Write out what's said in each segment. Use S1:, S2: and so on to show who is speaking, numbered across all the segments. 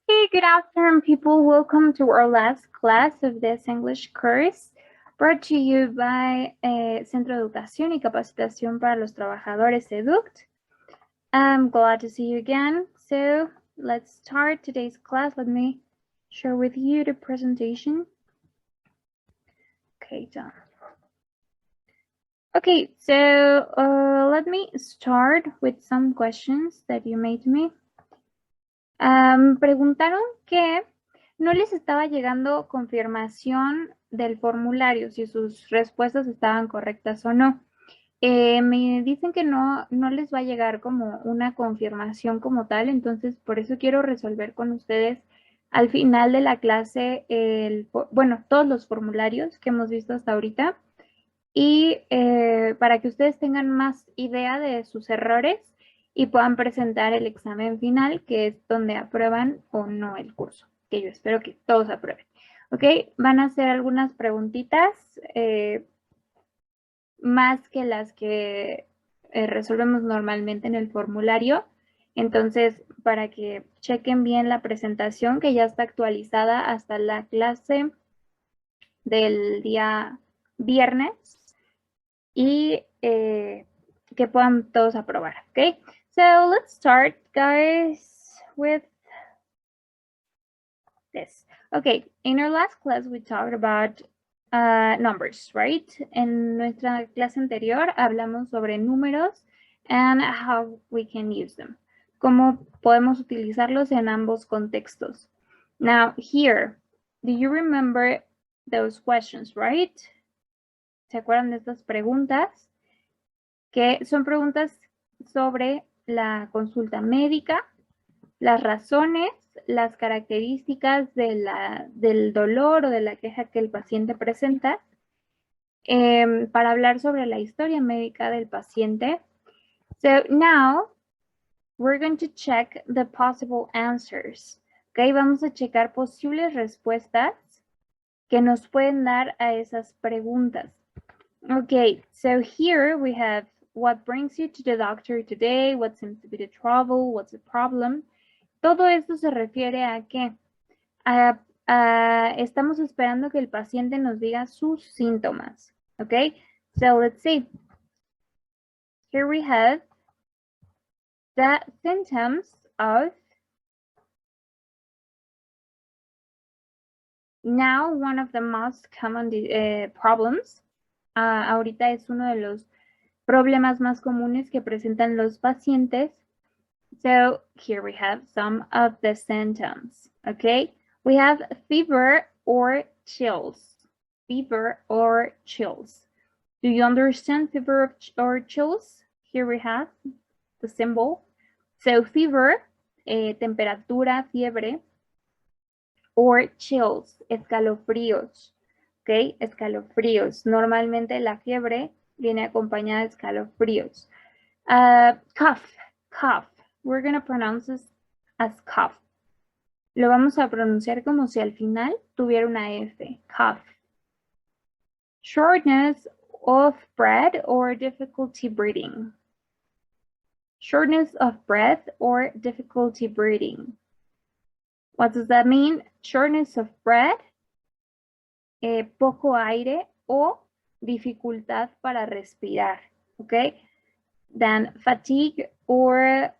S1: Hey, good afternoon, people. Welcome to our last class of this English course, brought to you by Centro de Educación y Capacitación para los Trabajadores Educt. I'm glad to see you again. So let's start today's class. Let me share with you the presentation. Okay, done. Okay, so let me start with some questions that you made to me. Preguntaron que no les estaba llegando confirmación del formulario, si sus respuestas estaban correctas o no. Me dicen que no les va a llegar como una confirmación como tal, entonces por eso quiero resolver con ustedes al final de la clase, todos los formularios que hemos visto hasta ahorita y para que ustedes tengan más idea de sus errores y puedan presentar el examen final, que es donde aprueban o no el curso, que yo espero que todos aprueben. ¿Ok? Van a hacer algunas preguntitas más que las que resolvemos normalmente en el formulario. Entonces, para que chequen bien la presentación, que ya está actualizada hasta la clase del día viernes y que puedan todos aprobar, ¿ok? So let's start, guys, with this. Okay, in our last class we talked about numbers, right? En nuestra clase anterior hablamos sobre números and how we can use them. Cómo podemos utilizarlos en ambos contextos. Now here, do you remember those questions, right? ¿Se acuerdan de estas preguntas? Que son preguntas sobre la consulta médica, las razones, las características del dolor o de la queja que el paciente presenta, para hablar sobre la historia médica del paciente. So now we're going to check the possible answers. Okay, vamos a checar posibles respuestas que nos pueden dar a esas preguntas. Okay, so here we have what brings you to the doctor today, what seems to be the trouble, what's the problem. Todo esto se refiere a que estamos esperando que el paciente nos diga sus síntomas. Okay, so let's see. Here we have the symptoms of. Now, one of the most common problems. Ahorita es uno de los problemas más comunes que presentan los pacientes. So here we have some of the symptoms, okay? We have fever or chills. Fever or chills. Do you understand fever or chills? Here we have the symbol. So fever, temperatura, fiebre, or chills, escalofríos, okay? Escalofríos. Normalmente la fiebre viene acompañada de escalofríos. Cough. We're going to pronounce this as cough. Lo vamos a pronunciar como si al final tuviera una F. Cough. Shortness of breath or difficulty breathing. Shortness of breath or difficulty breathing. What does that mean? Shortness of breath, poco aire o dificultad para respirar, okay? Then fatigue or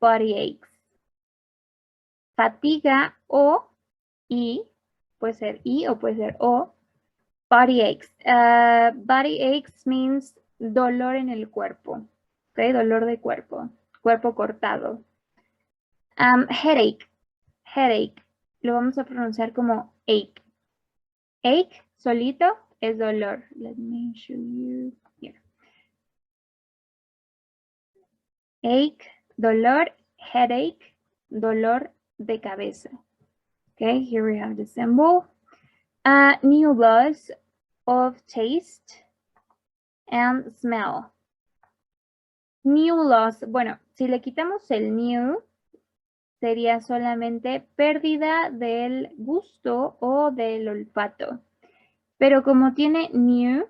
S1: body aches. Fatiga puede ser I o puede ser O. Body aches. Body aches means dolor en el cuerpo, okay? Dolor de cuerpo cortado. Headache. Lo vamos a pronunciar como ache. Ache, solito, es dolor. Let me show you here. Ache, dolor. Headache, dolor de cabeza. Okay, here we have the symbol. New loss of taste and smell. New loss, bueno, si le quitamos el new, sería solamente pérdida del gusto o del olfato. Pero como tiene new,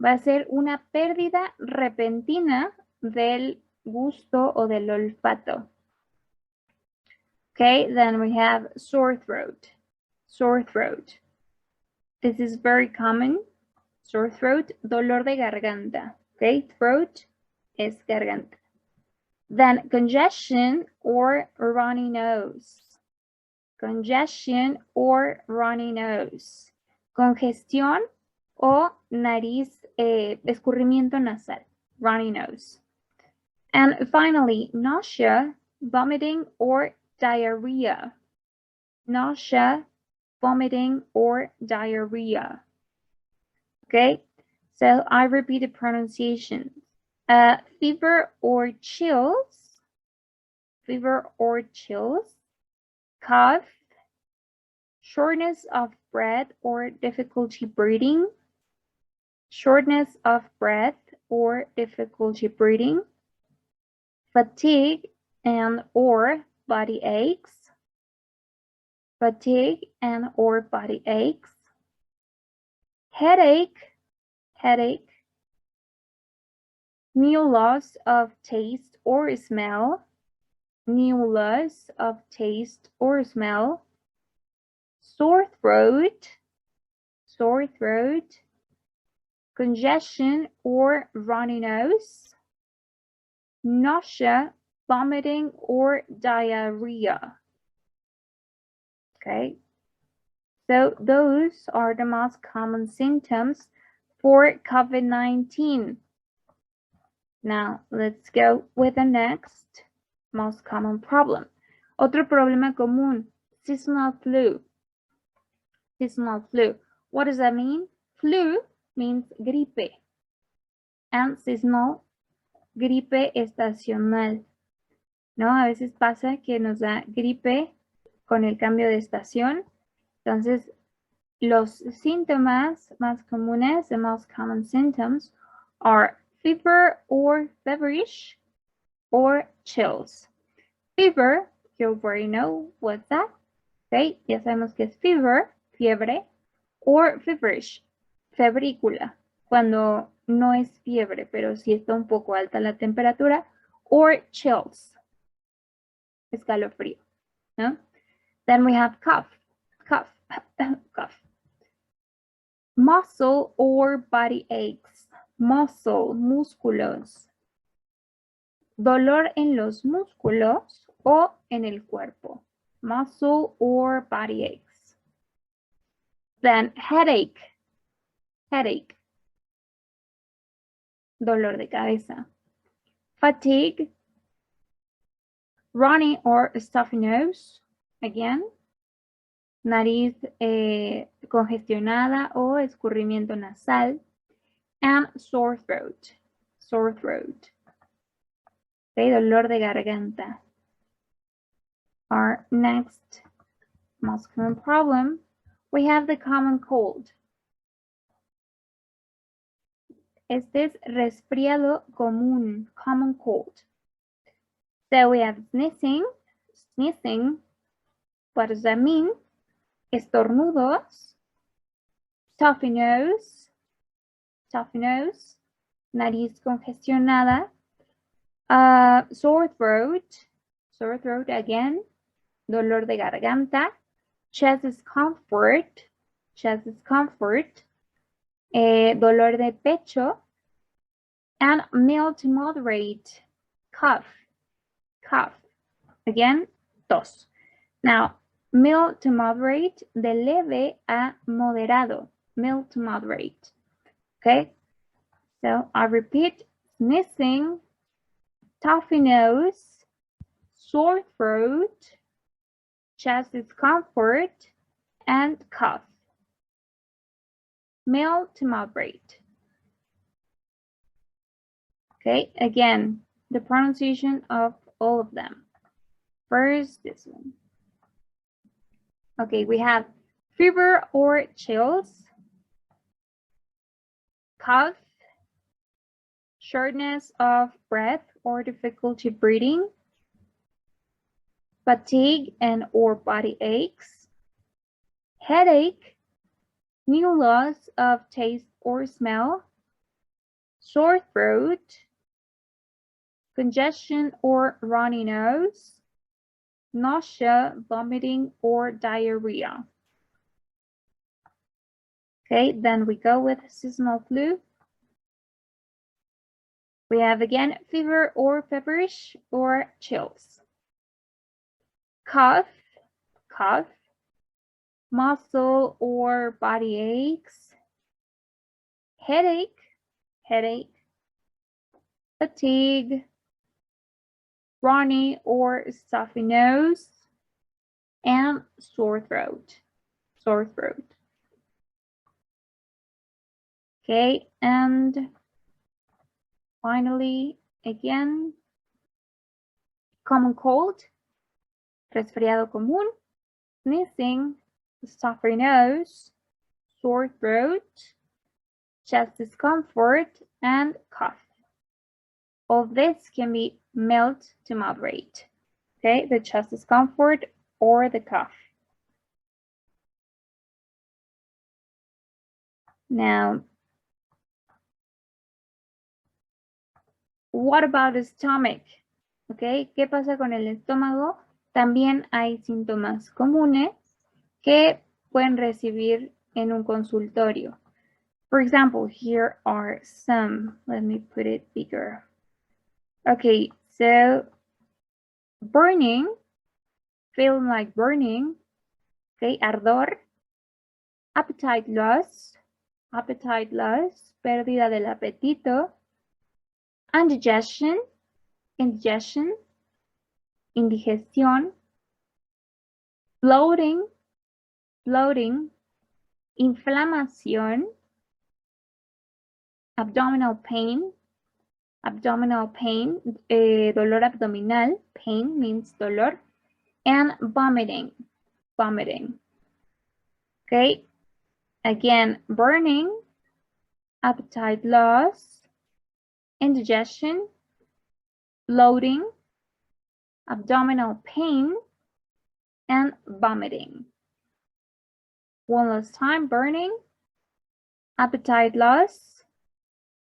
S1: va a ser una pérdida repentina del gusto o del olfato. Okay, then we have sore throat. Sore throat. This is very common. Sore throat, dolor de garganta. Okay, throat es garganta. Then congestion or runny nose. Congestion or runny nose. Congestión o nariz, escurrimiento nasal. Runny nose. And finally, nausea, vomiting, or diarrhea. Nausea, vomiting, or diarrhea. Okay, so I repeat the pronunciation. Fever or chills. Fever or chills. Cough. Shortness of breath or difficulty breathing. Shortness of breath or difficulty breathing. Fatigue and or body aches. Fatigue and or body aches. Headache, headache. New loss of taste or smell. New loss of taste or smell. Sore throat, sore throat. Congestion or runny nose. Nausea, vomiting, or diarrhea. Okay, so those are the most common symptoms for COVID-19. Now, let's go with the next most common problem. Otro problema común, seasonal flu. Seasonal flu. What does that mean? Flu means gripe. And seasonal, gripe estacional. ¿No? A veces pasa que nos da gripe con el cambio de estación. Entonces, los síntomas más comunes, the most common symptoms, are fever or feverish or chills. Fever, you already know what's that. Okay, ya sabemos que es fever, fiebre, or feverish, febrícula, cuando no es fiebre, pero sí está un poco alta la temperatura, or chills, escalofrío, ¿no? Then we have cough, cough, cough. Muscle or body aches, muscle, músculos. Dolor en los músculos o en el cuerpo, muscle or body aches. Then headache, headache. Dolor de cabeza. Fatigue, runny or stuffy nose, again. Nariz congestionada o escurrimiento nasal. And sore throat, sore throat. Okay, dolor de garganta. Our next most common problem, we have the common cold. Este es resfriado común, common cold. So we have sneezing, sneezing. What does that mean? Estornudos, stuffy nose, nariz congestionada, sore throat again, dolor de garganta, chest discomfort, dolor de pecho, and mild to moderate cough, again, tos. Now, mild to moderate, de leve a moderado, mild to moderate, okay? So I repeat, sneezing, stuffy nose, sore throat, chest discomfort, and cough. Mild to moderate. Okay, again, the pronunciation of all of them. First, this one. Okay, we have fever or chills, cough, shortness of breath or difficulty breathing, fatigue and or body aches, headache, new loss of taste or smell, sore throat, congestion or runny nose, nausea, vomiting, or diarrhea. Okay, then we go with seasonal flu. We have again fever or feverish or chills. Cough, cough, muscle or body aches, headache, headache, fatigue, runny or stuffy nose, and sore throat, sore throat. Okay, and finally, again, common cold, resfriado común, sneezing, stuffy nose, sore throat, chest discomfort, and cough. All of this can be mild to moderate. Okay, the chest discomfort or the cough. Now, what about the stomach? Okay, ¿qué pasa con el estómago? También hay síntomas comunes que pueden recibir en un consultorio. For example, here are some. Let me put it bigger. Okay, so burning, feeling like burning. Okay, ardor, appetite loss, pérdida del apetito, indigestion, indigestión, bloating, inflamación, abdominal pain, dolor abdominal, pain means dolor, and vomiting. Okay, again, burning, appetite loss, indigestion, bloating, abdominal pain, and vomiting. One last time, burning, appetite loss,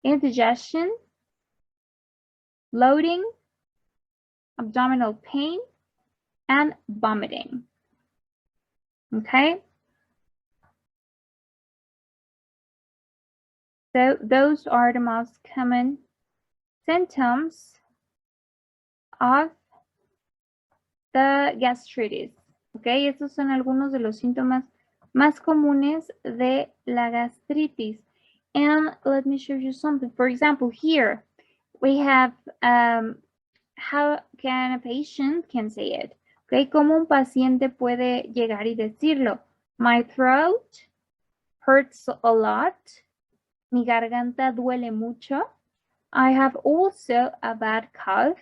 S1: indigestion, bloating, abdominal pain, and vomiting. Okay? So those are the most common symptoms of the gastritis. Okay, estos son algunos de los síntomas más comunes de la gastritis. And let me show you something. For example, here we have how can a patient can say it. Okay, cómo un paciente puede llegar y decirlo. My throat hurts a lot. Mi garganta duele mucho. I have also a bad cough.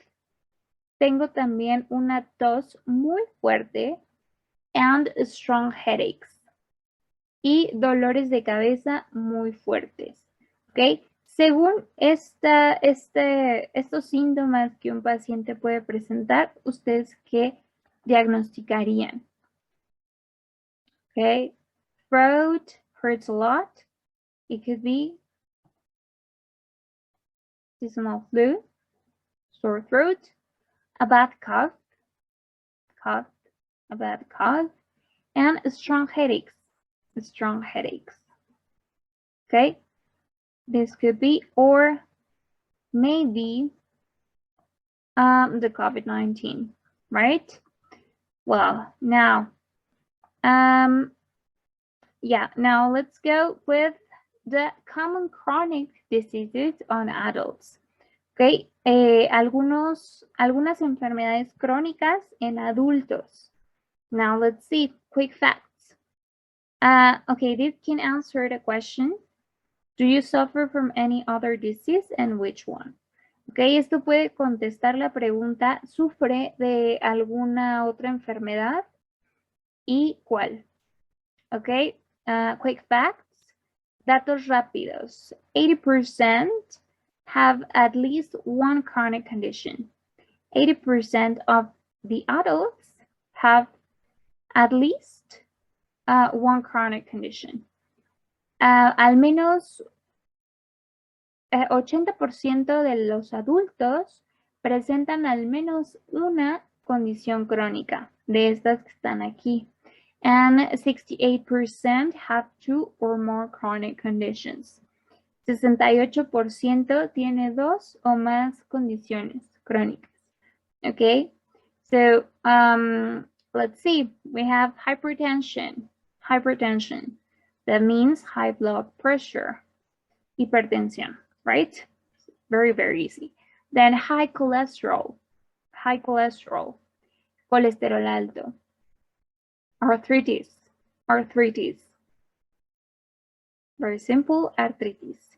S1: Tengo también una tos muy fuerte and strong headaches. Y dolores de cabeza muy fuertes. ¿Ok? Según estos síntomas que un paciente puede presentar, ¿ustedes qué diagnosticarían? ¿Ok? Throat hurts a lot. It could be seasonal flu, sore throat, a bad cough, a bad cough, and strong headaches, Okay, this could be, or maybe the COVID-19, right? Well, now, now let's go with the common chronic diseases on adults. Okay, algunas enfermedades crónicas en adultos. Now let's see, quick facts. Okay, this can answer the question. Do you suffer from any other disease and which one? Okay, esto puede contestar la pregunta, ¿sufre de alguna otra enfermedad? ¿Y cuál? Okay, quick facts. Datos rápidos. 80% have at least one chronic condition. 80% of the adults have at least one chronic condition. Al menos 80% de los adultos presentan al menos una condición crónica. de estas que están aquí. And 68% have 2 or more chronic conditions. 68% tiene 2 o más condiciones crónicas. Okay, so let's see. We have hypertension. Hypertension. That means high blood pressure. Hypertension, right? Very, very easy. Then high cholesterol. High cholesterol. Colesterol alto. Arthritis. Arthritis. Very simple, arthritis.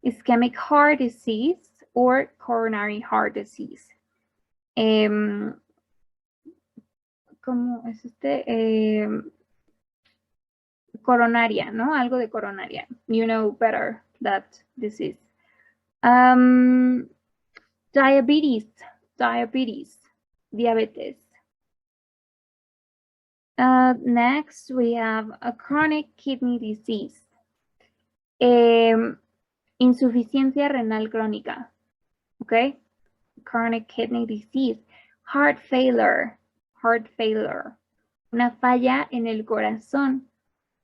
S1: Ischemic heart disease or coronary heart disease. ¿Cómo es este? Coronaria, ¿no? Algo de coronaria. You know better that disease. Diabetes. Diabetes. Diabetes. Next, we have a chronic kidney disease. Insuficiencia renal crónica. Okay? Chronic kidney disease. Heart failure. Heart failure. Una falla en el corazón.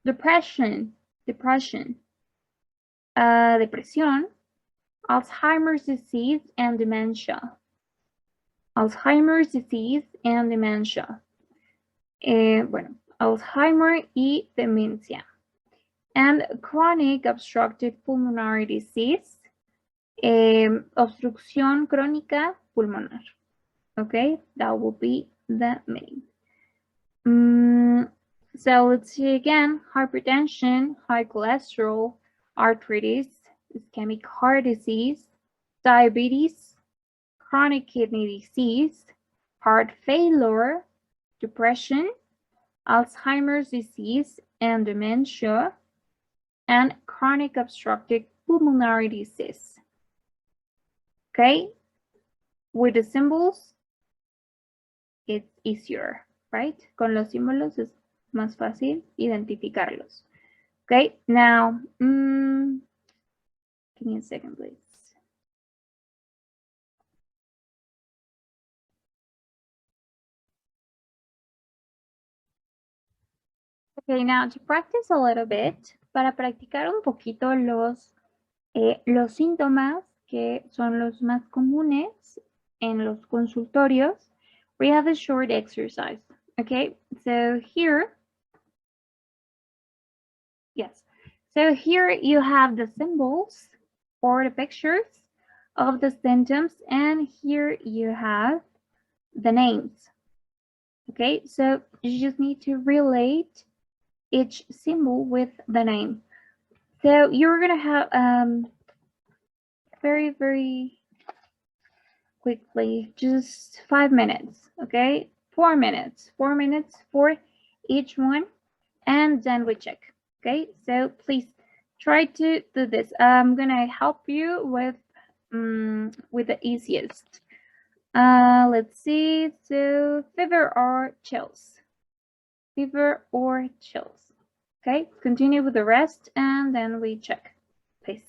S1: Depression. Depression. Depresión. Alzheimer's disease and dementia. Alzheimer's disease and dementia. Bueno, Alzheimer y demencia. And chronic obstructive pulmonary disease. Obstrucción crónica pulmonar. Okay, that will be the main. So let's see again. Hypertension, high cholesterol, arthritis, ischemic heart disease, diabetes, chronic kidney disease, heart failure, depression, Alzheimer's disease and dementia, and chronic obstructive pulmonary disease. Okay, with the symbols, it's easier, right? Con los símbolos es más fácil identificarlos. Okay, now, give me a second, please. Okay, now to practice a little bit, para practicar un poquito los síntomas que son los más comunes en los consultorios, we have a short exercise. Okay, so here, yes, so here you have the symbols or the pictures of the symptoms, and here you have the names. Okay, so you just need to relate each symbol with the name. So you're gonna have very, very quickly, just 5 minutes, okay? 4 minutes for each one, and then we check, okay? So please try to do this. I'm gonna help you with the easiest. Let's see, so fever or chills. Fever or chills. Okay, continue with the rest and then we check. Please.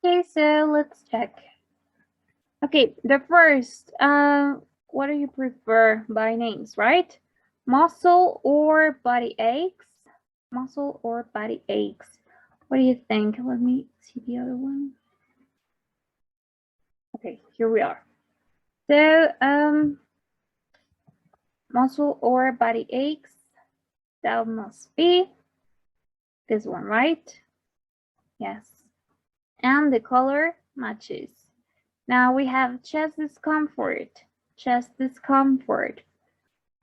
S1: Okay, so let's check. Okay, the first, what do you prefer by names, right? Muscle or body aches? Muscle or body aches? What do you think? Let me see the other one. Okay, here we are. So, muscle or body aches? That must be this one, right? Yes. And the color matches. Now we have chest discomfort. Chest discomfort.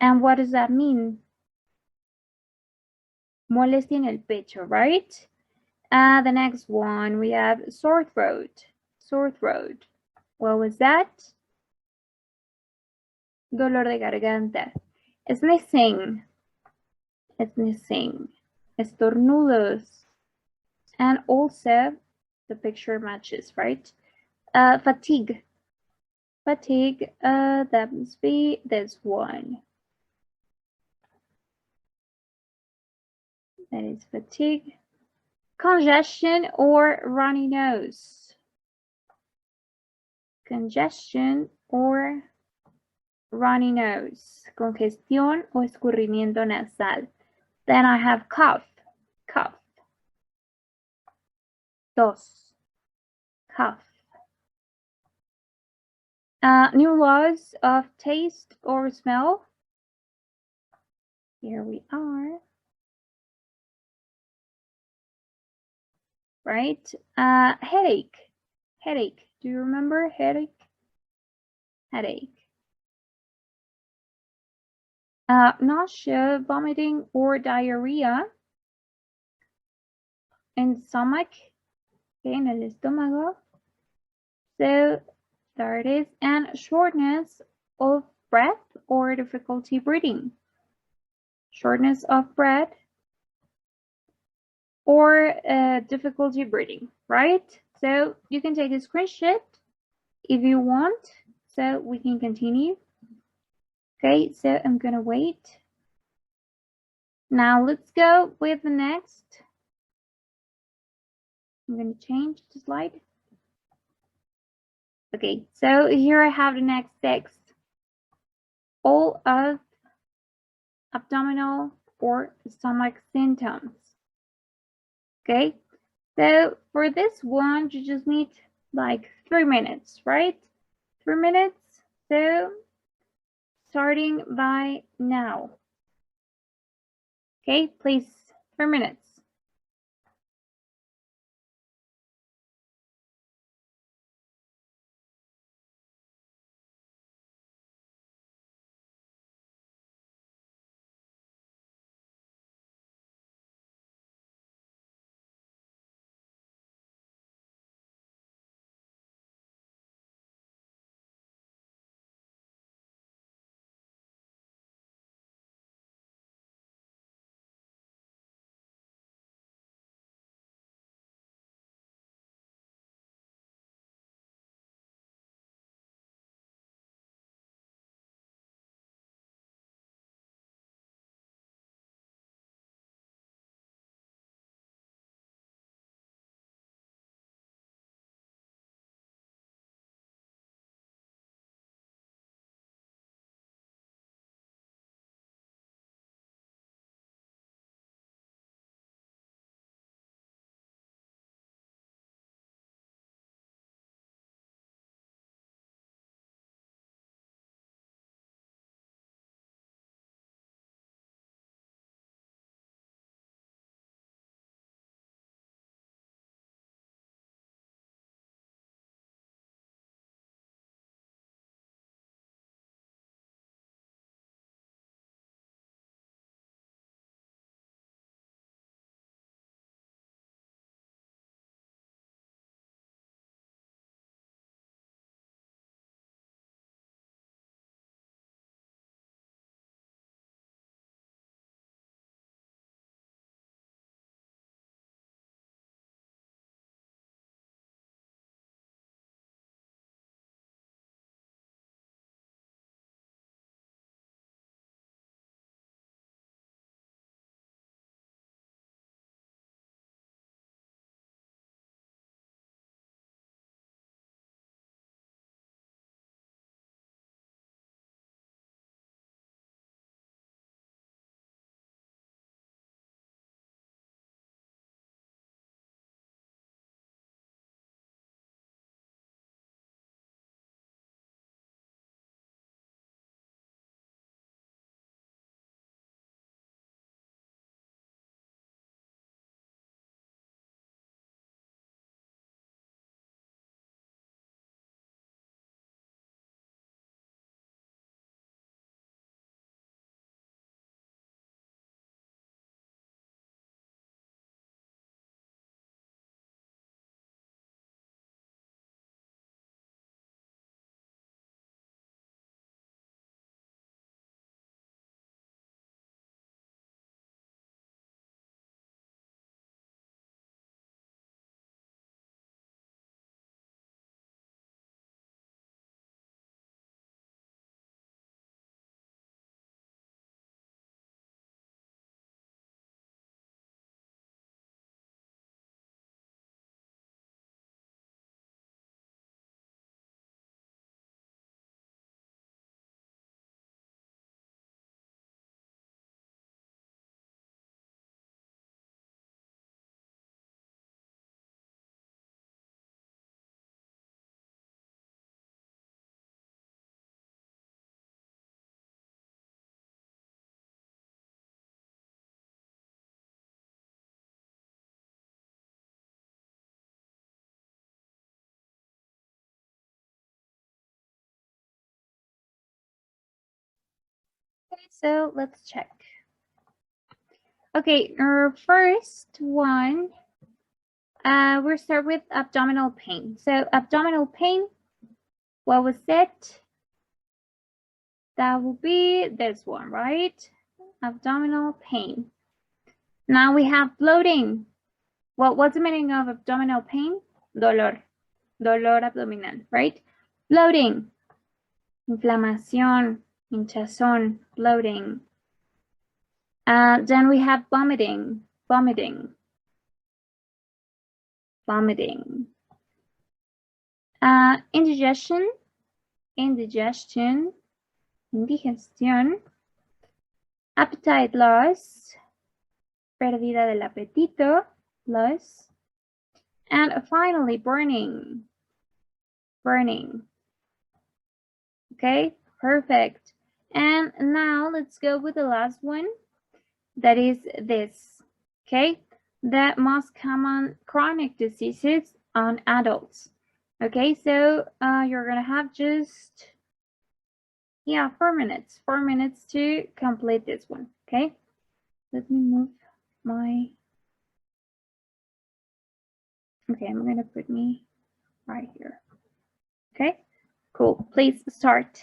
S1: And what does that mean? Molestia en el pecho, right? The next one, we have sore throat. Sore throat. What was that? Dolor de garganta. Sneezing. Sneezing. Estornudos. And also, the picture matches, right? Fatigue. Fatigue, that must be this one. That is fatigue. Congestion or runny nose. Congestion or runny nose. Congestión o escurrimiento nasal. Then I have cough. Cough. Tos. Cough. New loss of taste or smell. Here we are. Right? Headache. Headache. Do you remember headache? Headache. Nausea, vomiting, or diarrhea. In stomach. Okay, en el estómago. So there it is. And shortness of breath or difficulty breathing. Shortness of breath or difficulty breathing, right? So you can take a screenshot if you want, so we can continue. Okay, so I'm gonna wait. Now let's go with the next. I'm gonna change the slide. Okay, so here I have the next text. All of abdominal or stomach symptoms. Okay, so for this one, you just need like 3 minutes, right? 3 minutes. So starting by now. Okay, please, 3 minutes. so let's check. Okay, our first one, we'll start with abdominal pain. So abdominal pain, what was it? That will be this one, right? Abdominal pain. Now we have bloating. Well, what's the meaning of abdominal pain? Dolor. Dolor abdominal, right? Bloating. Inflamación, hinchazón, bloating. Then we have vomiting. Vomiting. Vomiting. Indigestion. Indigestion. Indigestión. Appetite loss. Pérdida del apetito. Loss. And finally, burning. Burning. Okay, perfect. And now let's go with the last one. That is this. Okay, the most common chronic diseases on adults. Okay, so you're gonna have just 4 minutes. 4 minutes to complete this one. Okay, let me move my. Okay, I'm gonna put me right here. Okay, cool. Please start.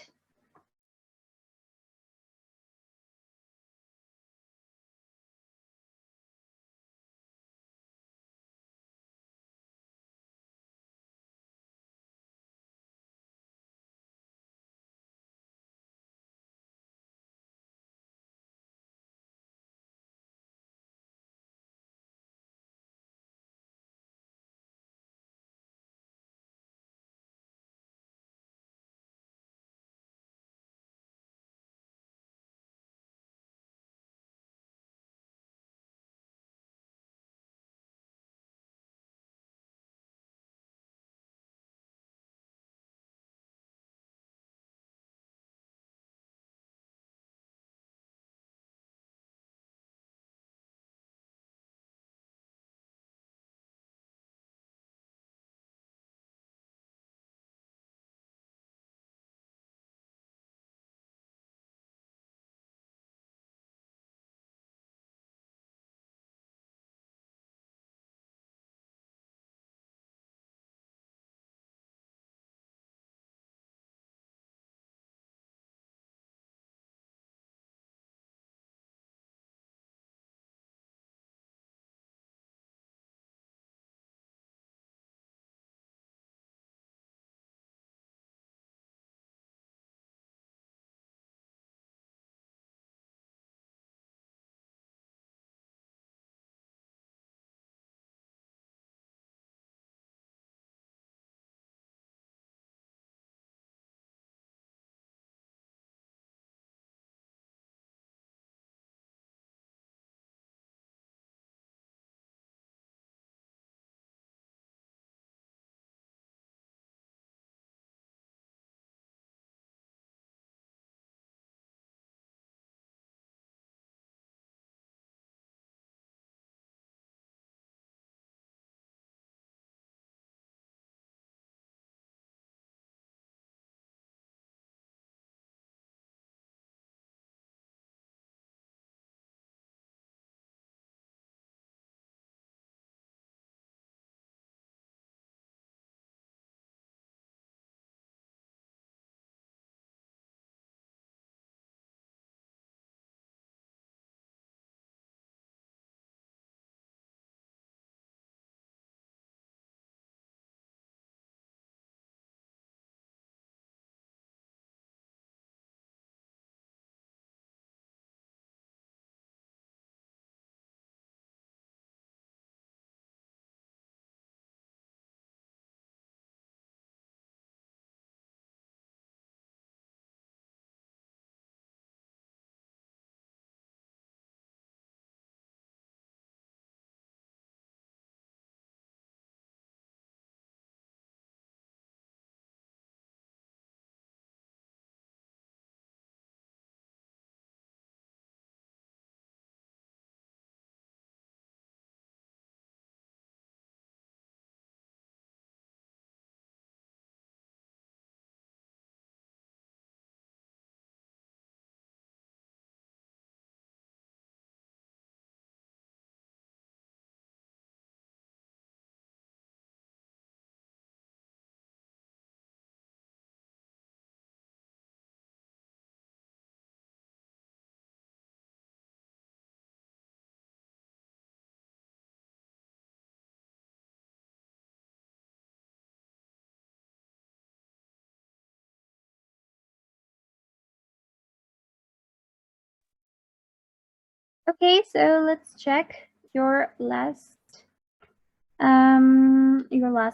S1: Okay, so let's check your last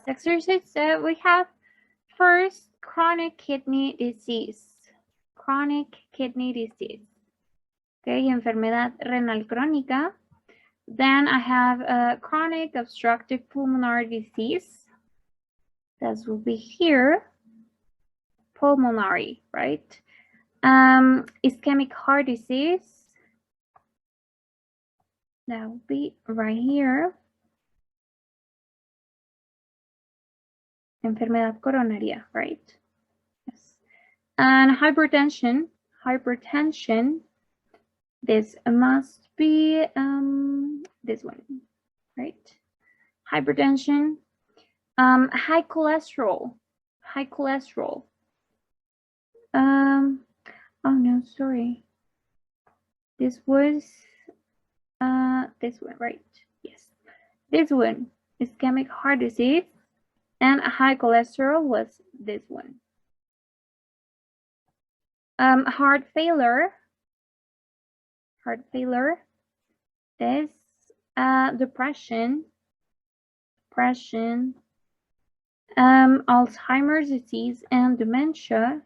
S1: exercise. So we have first chronic kidney disease. Chronic kidney disease. Okay, enfermedad renal crónica. Then I have chronic obstructive pulmonary disease. That will be here. Pulmonary, right? Ischemic heart disease. That will be right here. Enfermedad coronaria, right? Yes. And hypertension. Hypertension. This must be this one, right? Hypertension. High cholesterol. High cholesterol. Oh no, sorry. This was this one, right? Yes. This one, ischemic heart disease, and high cholesterol was this one. Heart failure. Heart failure. This depression. Depression. Alzheimer's disease and dementia.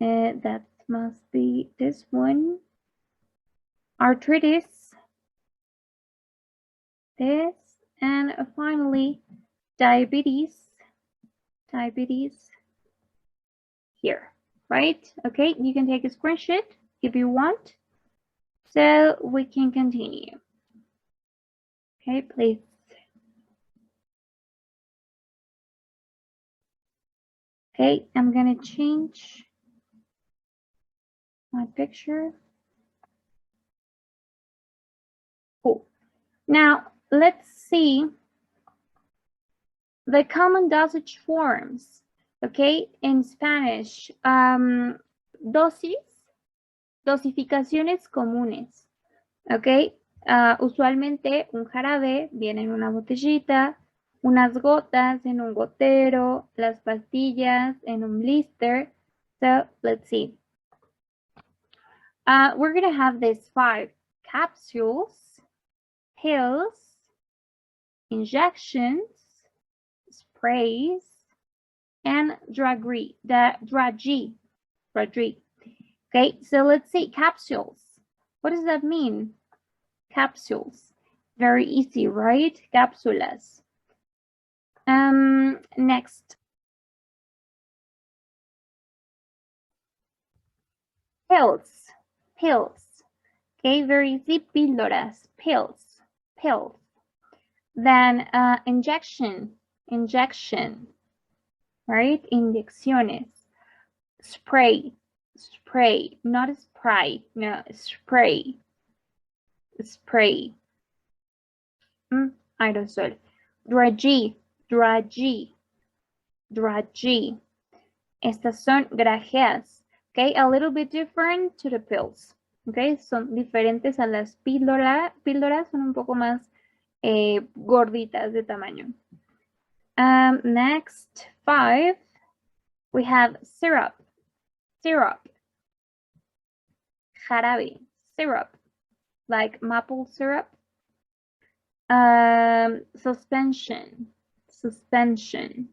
S1: That must be this one. Arthritis. This, and finally diabetes. Diabetes here, right? Okay, you can take a screenshot if you want, so we can continue. Okay, please. Okay, I'm gonna change my picture. Cool. Now let's see the common dosage forms. Okay, in Spanish, dosis, dosificaciones comunes. Ok, usualmente un jarabe viene en una botellita, unas gotas en un gotero, las pastillas en un blister. So let's see. We're gonna have these 5 capsules, pills, injections, sprays, and druggy. Okay, so let's see, capsules. What does that mean? Capsules. Very easy, right? Cápsulas. Next. Pills. Pills. Okay, very easy. Píldoras. Pills. Pills. Then injection. Injection. Right? Inyecciones. Spray. Spray. Not spray. No, spray. Spray. Aerosol. Druggy. Druggy. Druggy. Estas son grajeas. Okay, a little bit different to the pills. Okay, son diferentes a las píldoras, son un poco más gorditas de tamaño. Next, 5, we have syrup. Syrup. Jarabe. Syrup. Like maple syrup. Suspension. Suspension.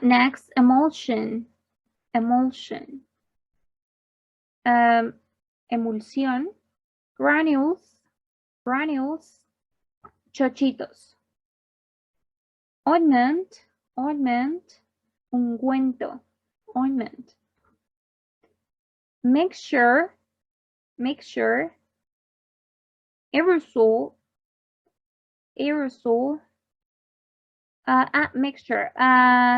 S1: Next, emulsion. Emulsion. Emulsión. Granules. Granules. Chochitos. Ointment. Ointment. Ungüento. Ointment. Mixture. Mixture. Aerosol. Aerosol. Mixture.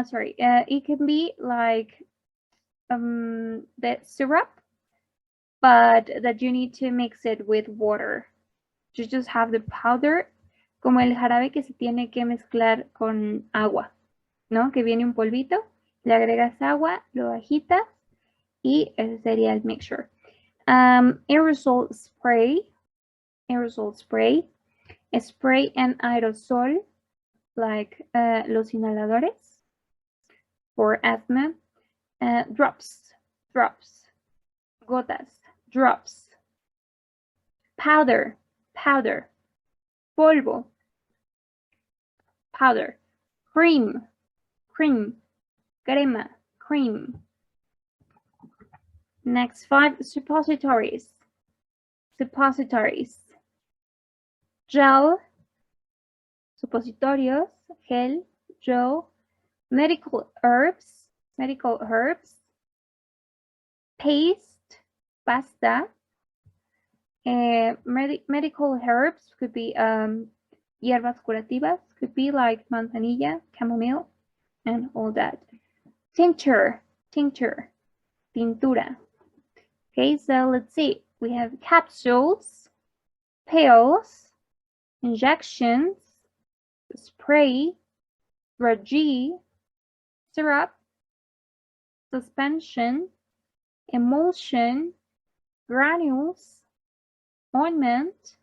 S1: Sorry. It can be like the syrup, but that you need to mix it with water. You just have the powder, como el jarabe que se tiene que mezclar con agua, ¿no? Que viene un polvito, le agregas agua, lo agitas y ese sería el mixture. Aerosol spray. Aerosol spray. Spray and aerosol, like los inhaladores for asthma. Drops. Drops. Gotas. drops. Powder, powder. Polvo, powder. Cream, cream. Crema, cream. Next 5, suppositories. Suppositories. Gel, supositorios, gel, gel. Medical herbs, medical herbs. Paste, pasta. Medical herbs could be hierbas curativas, could be like manzanilla, chamomile, and all that. Tincture, tincture, tintura. Okay, so let's see. We have capsules, pills, injections, spray, druggy, syrup, suspension, emulsion, granules, ointment,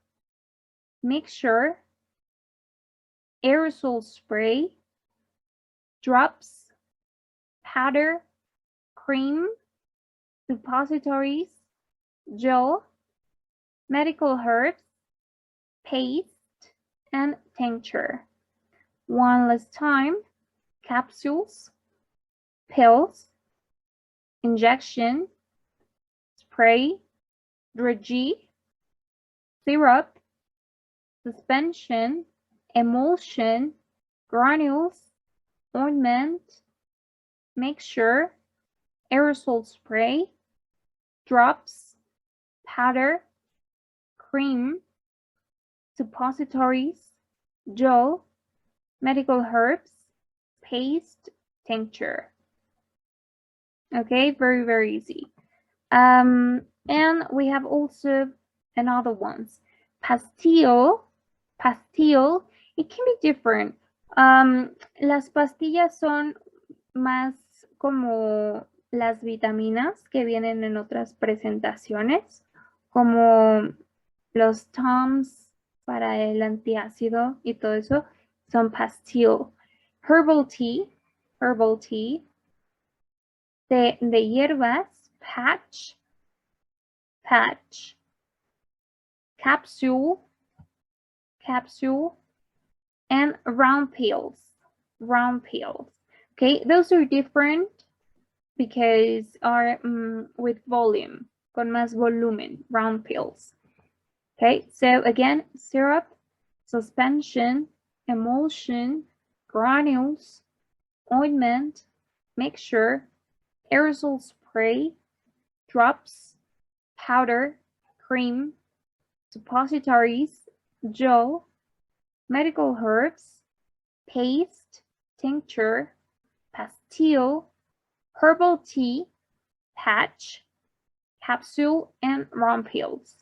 S1: mixture, aerosol spray, drops, powder, cream, suppositories, gel, medical herbs, paste, and tincture. One last time, capsules, pills, injection, spray, druggy, syrup, suspension, emulsion, granules, ointment, mixture, aerosol spray, drops, powder, cream, suppositories, gel, medical herbs, paste, tincture. Okay, very, very easy. And we have also another ones. Pastille, pastille, it can be different. Las pastillas son más como las vitaminas que vienen en otras presentaciones, como los Tums para el antiácido y todo eso, son pastille. Herbal tea, de hierbas, patch, capsule, and round pills. Okay, those are different because are with volume, con más volumen, round pills. Okay, so again, syrup, suspension, emulsion, granules, ointment, mixture, aerosol spray, drops, powder, cream, suppositories, gel, medical herbs, paste, tincture, pastille, herbal tea, patch, capsule, and round pills.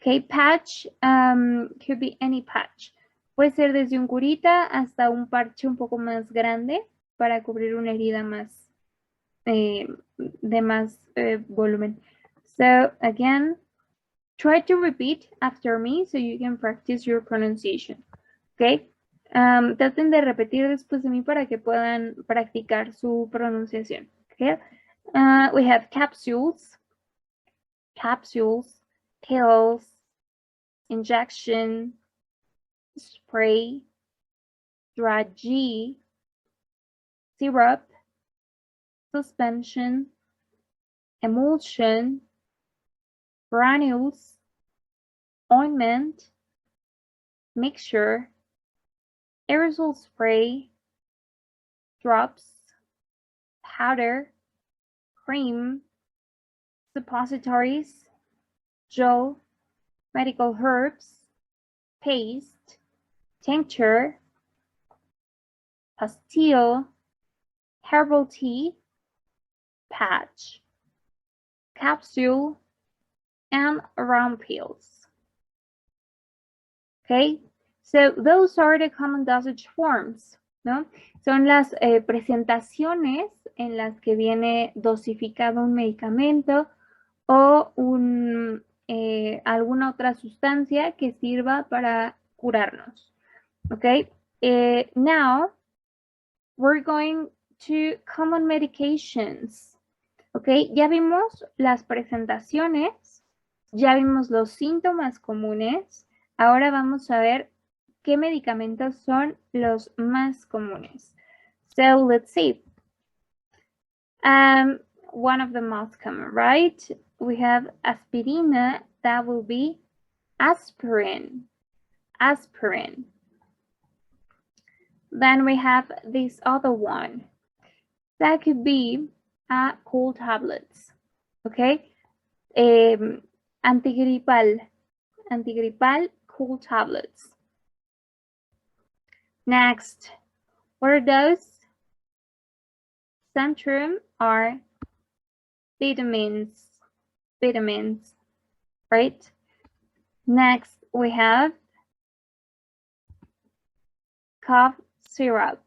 S1: Okay, patch could be any patch. Puede ser desde un curita hasta un parche un poco más grande para cubrir una herida más de más volumen. So again, try to repeat after me so you can practice your pronunciation. Okay, traten de repetir después de mí para que puedan practicar su pronunciación. Okay, we have capsules, pills, injection, spray, druggy, syrup, suspension, emulsion, granules, ointment, mixture, aerosol spray, drops, powder, cream, suppositories, gel, medical herbs, paste, tincture, pastille, herbal tea, patch, capsule, and round pills. Okay, so those are the common dosage forms, ¿no? Son las presentaciones en las que viene dosificado un medicamento o alguna otra sustancia que sirva para curarnos. Okay, now we're going to common medications. Okay, ya vimos las presentaciones Ya vimos los síntomas comunes. Ahora vamos a ver qué medicamentos son los más comunes. So let's see. One of the most common, right? We have aspirina, that will be aspirin. Aspirin. Then we have this other one. That could be cold tablets, okay? Antigripal, cold tablets. Next, what are those? Centrum are vitamins, right? Next, we have cough syrup.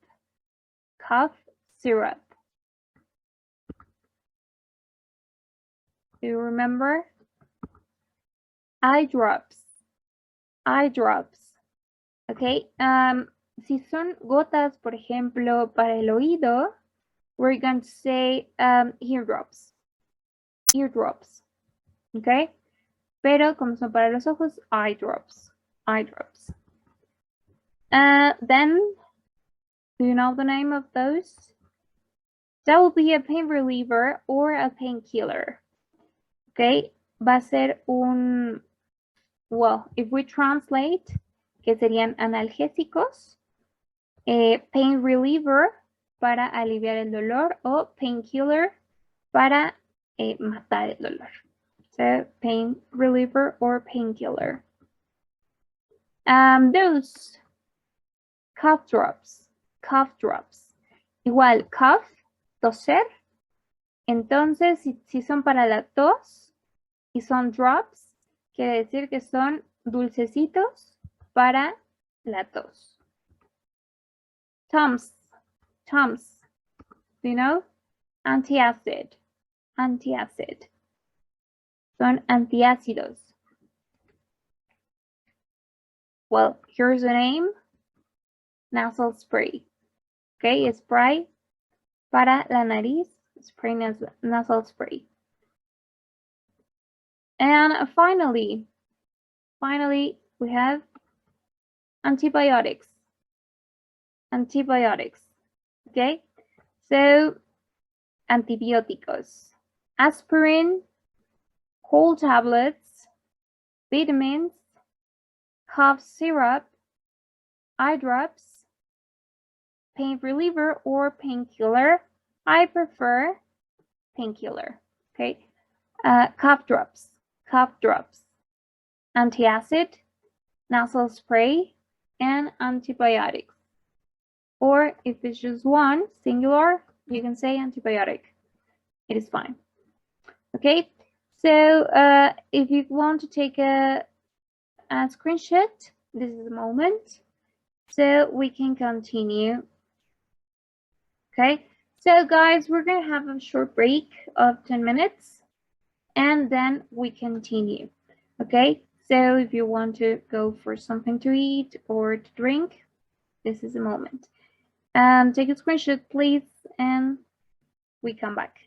S1: Do you remember? Eye drops. Okay. Si son gotas, por ejemplo, para el oído, we're going to say eardrops. Okay. Pero como son para los ojos, eye drops. Then, do you know the name of those? That will be a pain reliever or a painkiller. Okay, va a ser un, well, if we translate, que serían analgésicos, pain reliever para aliviar el dolor o painkiller para matar el dolor. So, pain reliever or painkiller. Those cough drops. Igual, cough, toser. Entonces, si son para la tos y son drops, quiere decir que son dulcecitos para la tos. Tums. Do you know? Antacid. Son antiácidos. Well, here's the name. Nasal spray. Okay, spray para la nariz. Spray nasal spray. And finally, we have antibiotics. Okay, so antibióticos. Aspirin, cold tablets, vitamins, cough syrup, eye drops, pain reliever or painkiller. I prefer painkiller. Okay, cough drops, antacid, nasal spray, and antibiotics. Or if it's just one, singular, you can say antibiotic. It is fine. Okay, so if you want to take a screenshot, this is the moment. So we can continue. Okay, so guys, we're gonna have a short break of 10 minutes and then we continue. Okay, so if you want to go for something to eat or to drink, this is the moment. Take a screenshot, please, and we come back.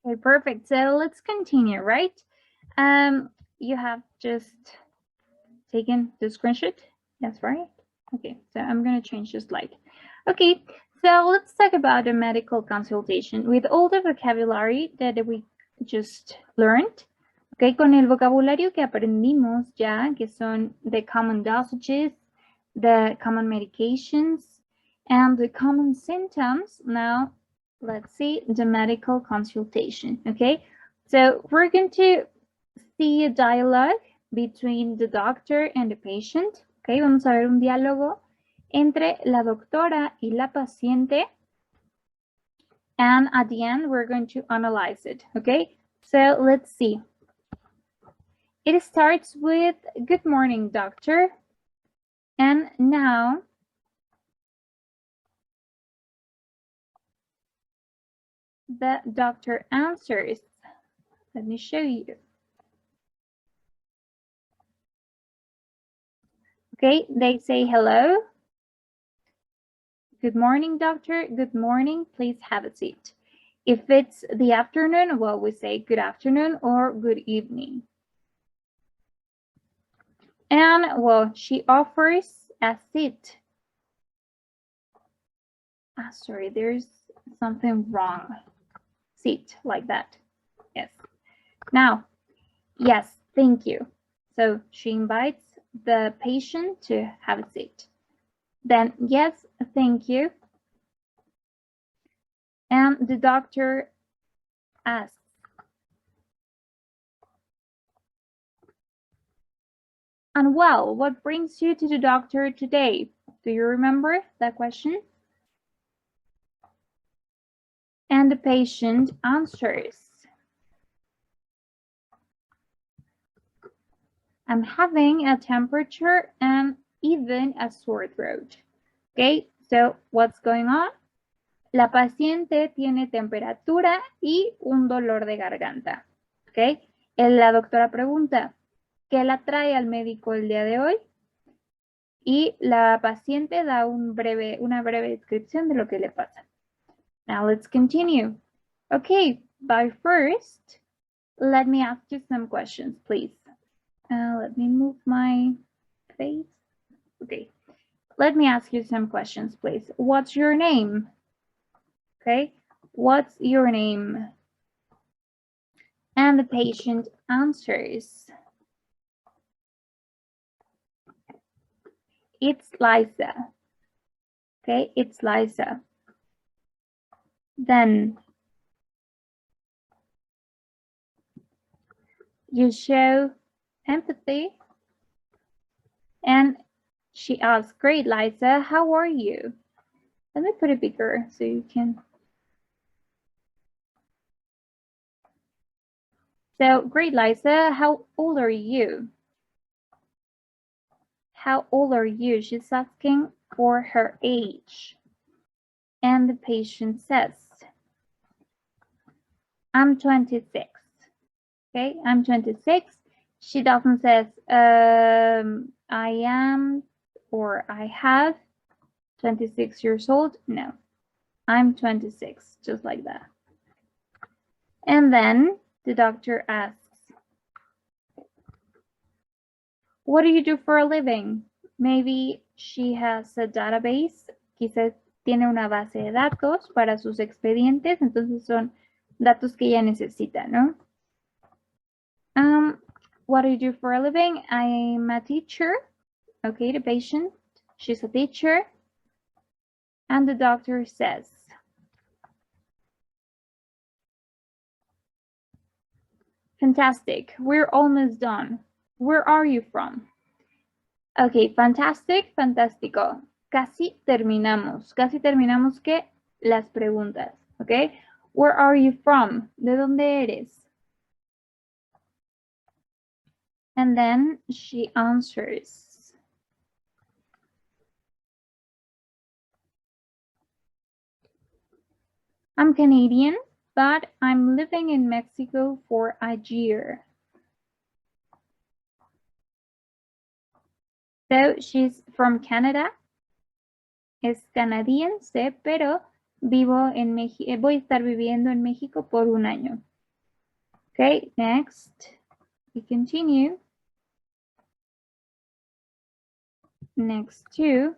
S1: Okay, perfect. So let's continue, right? You have just taken the screenshot. That's right. Okay, so I'm gonna change the slide. Okay, so let's talk about a medical consultation with all the vocabulary that we just learned. Okay, con el vocabulario que aprendimos ya, que son the common dosages, the common medications, and the common symptoms. Now, let's see the medical consultation. Okay, so we're going to see a dialogue between the doctor and the patient. Okay, vamos a ver un diálogo entre la doctora y la paciente. And at the end, we're going to analyze it. Okay, so let's see. It starts with, "Good morning, doctor." And now, the doctor answers. Let me show you. Okay, they say hello. "Good morning, doctor." "Good morning, please have a seat." If it's the afternoon, well, we say good afternoon or good evening. And, well, she offers a seat. Sorry, there's something wrong. Seat, like that. Yes. Now, yes, thank you. So she invites the patient to have a seat. Then, yes, thank you. And the doctor asks, "And well, what brings you to the doctor today?" Do you remember that question? And the patient answers, "I'm having a temperature and even a sore throat." Okay, so what's going on? La paciente tiene temperatura y un dolor de garganta. Okay, la doctora pregunta, ¿qué la trae al médico el día de hoy? Y la paciente da una breve descripción de lo que le pasa. Now let's continue. Okay, but first, let me ask you some questions, please. Let me move my face. Okay, let me ask you some questions, please. What's your name? Okay, what's your name? And the patient answers, "It's Liza." Okay, it's Liza. Then you show empathy, and she asks, "Great, Liza, how are you?" Let me put it bigger so you can. So, "Great, Liza, how old are you?" How old are you? She's asking for her age. And the patient says, "I'm 26. Okay, I'm 26. She doesn't say, I am or I have 26 years old. No, I'm 26, just like that. And then the doctor asks, "What do you do for a living?" Maybe she has a database. Quizás tiene una base de datos para sus expedientes. Entonces son datos que ella necesita, ¿no? What do you do for a living? I'm a teacher. Okay, the patient, she's a teacher. And the doctor says, "Fantastic, we're almost done. Where are you from?" Okay, fantastic, fantástico. Casi terminamos. Casi terminamos que las preguntas. Okay, where are you from? ¿De dónde eres? And then she answers, "I'm Canadian, but I'm living in Mexico for a year." So she's from Canada. Es canadiense, pero vivo en México. Voy a estar viviendo en México por un año. Okay, next, we continue. Next two.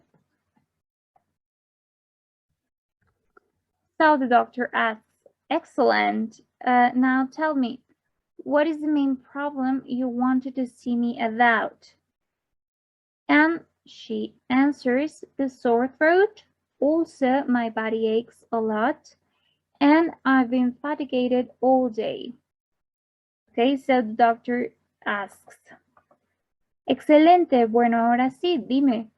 S1: So the doctor asks, excellent. Now tell me, what is the main problem you wanted to see me about? And she answers, the sore throat. Also, my body aches a lot, and I've been fatigued all day. Okay, so the doctor asks, excelente, bueno, ahora sí, dime,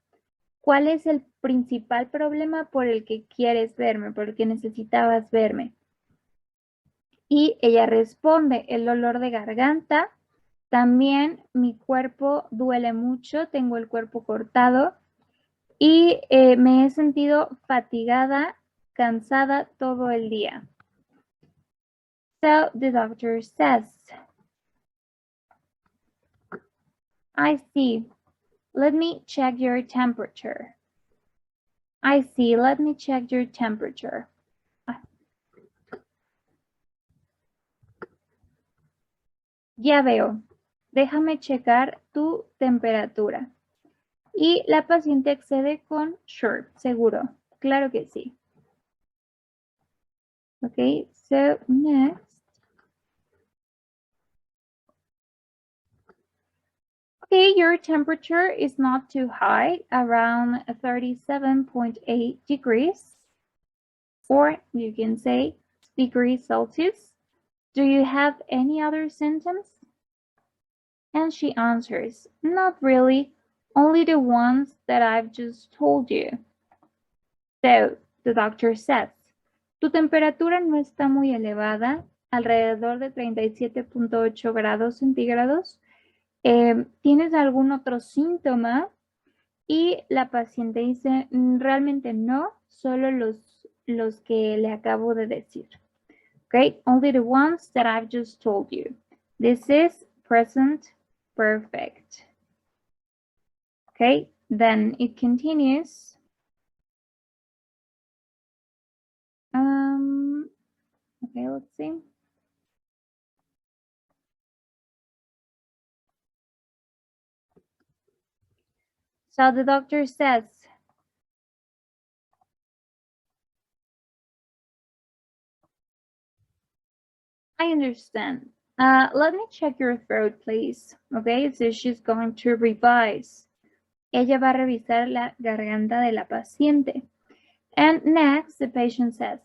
S1: ¿cuál es el principal problema por el que quieres verme, por el que necesitabas verme? Y ella responde, el dolor de garganta, también mi cuerpo duele mucho, tengo el cuerpo cortado y me he sentido fatigada, cansada todo el día. So the doctor says, I see. Let me check your temperature. I see. Let me check your temperature. Ya veo. Déjame checar tu temperatura. Y la paciente accede con sure, seguro. Claro que sí. Okay, so next. Okay, your temperature is not too high, around 37.8 degrees, or you can say degrees Celsius. Do you have any other symptoms? And she answers, not really, only the ones that I've just told you. So, the doctor says, tu temperatura no está muy elevada, alrededor de 37.8 grados centígrados. ¿Tienes algún otro síntoma? Y la paciente dice, realmente no, solo los que le acabo de decir. Okay, only the ones that I've just told you. This is present perfect. Okay, then it continues. Okay, let's see. So the doctor says, I understand. Let me check your throat, please. Okay, so she's going to revise. Ella va a revisar la garganta de la paciente. And next, the patient says,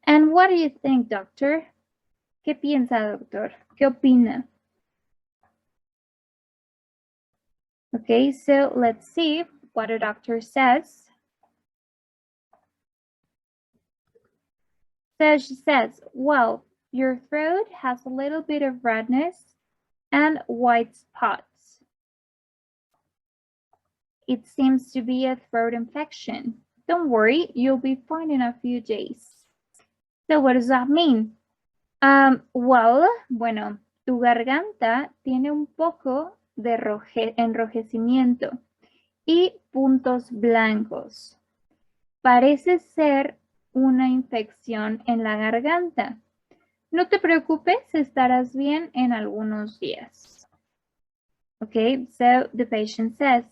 S1: and what do you think, doctor? ¿Qué piensa, doctor? ¿Qué opina? Okay, so let's see what the doctor says. So she says, well, your throat has a little bit of redness and white spots. It seems to be a throat infection. Don't worry, you'll be fine in a few days. So what does that mean? Well, bueno, tu garganta tiene un poco de enrojecimiento y puntos blancos. Parece ser una infección en la garganta. No te preocupes, estarás bien en algunos días. Okay, so the patient says,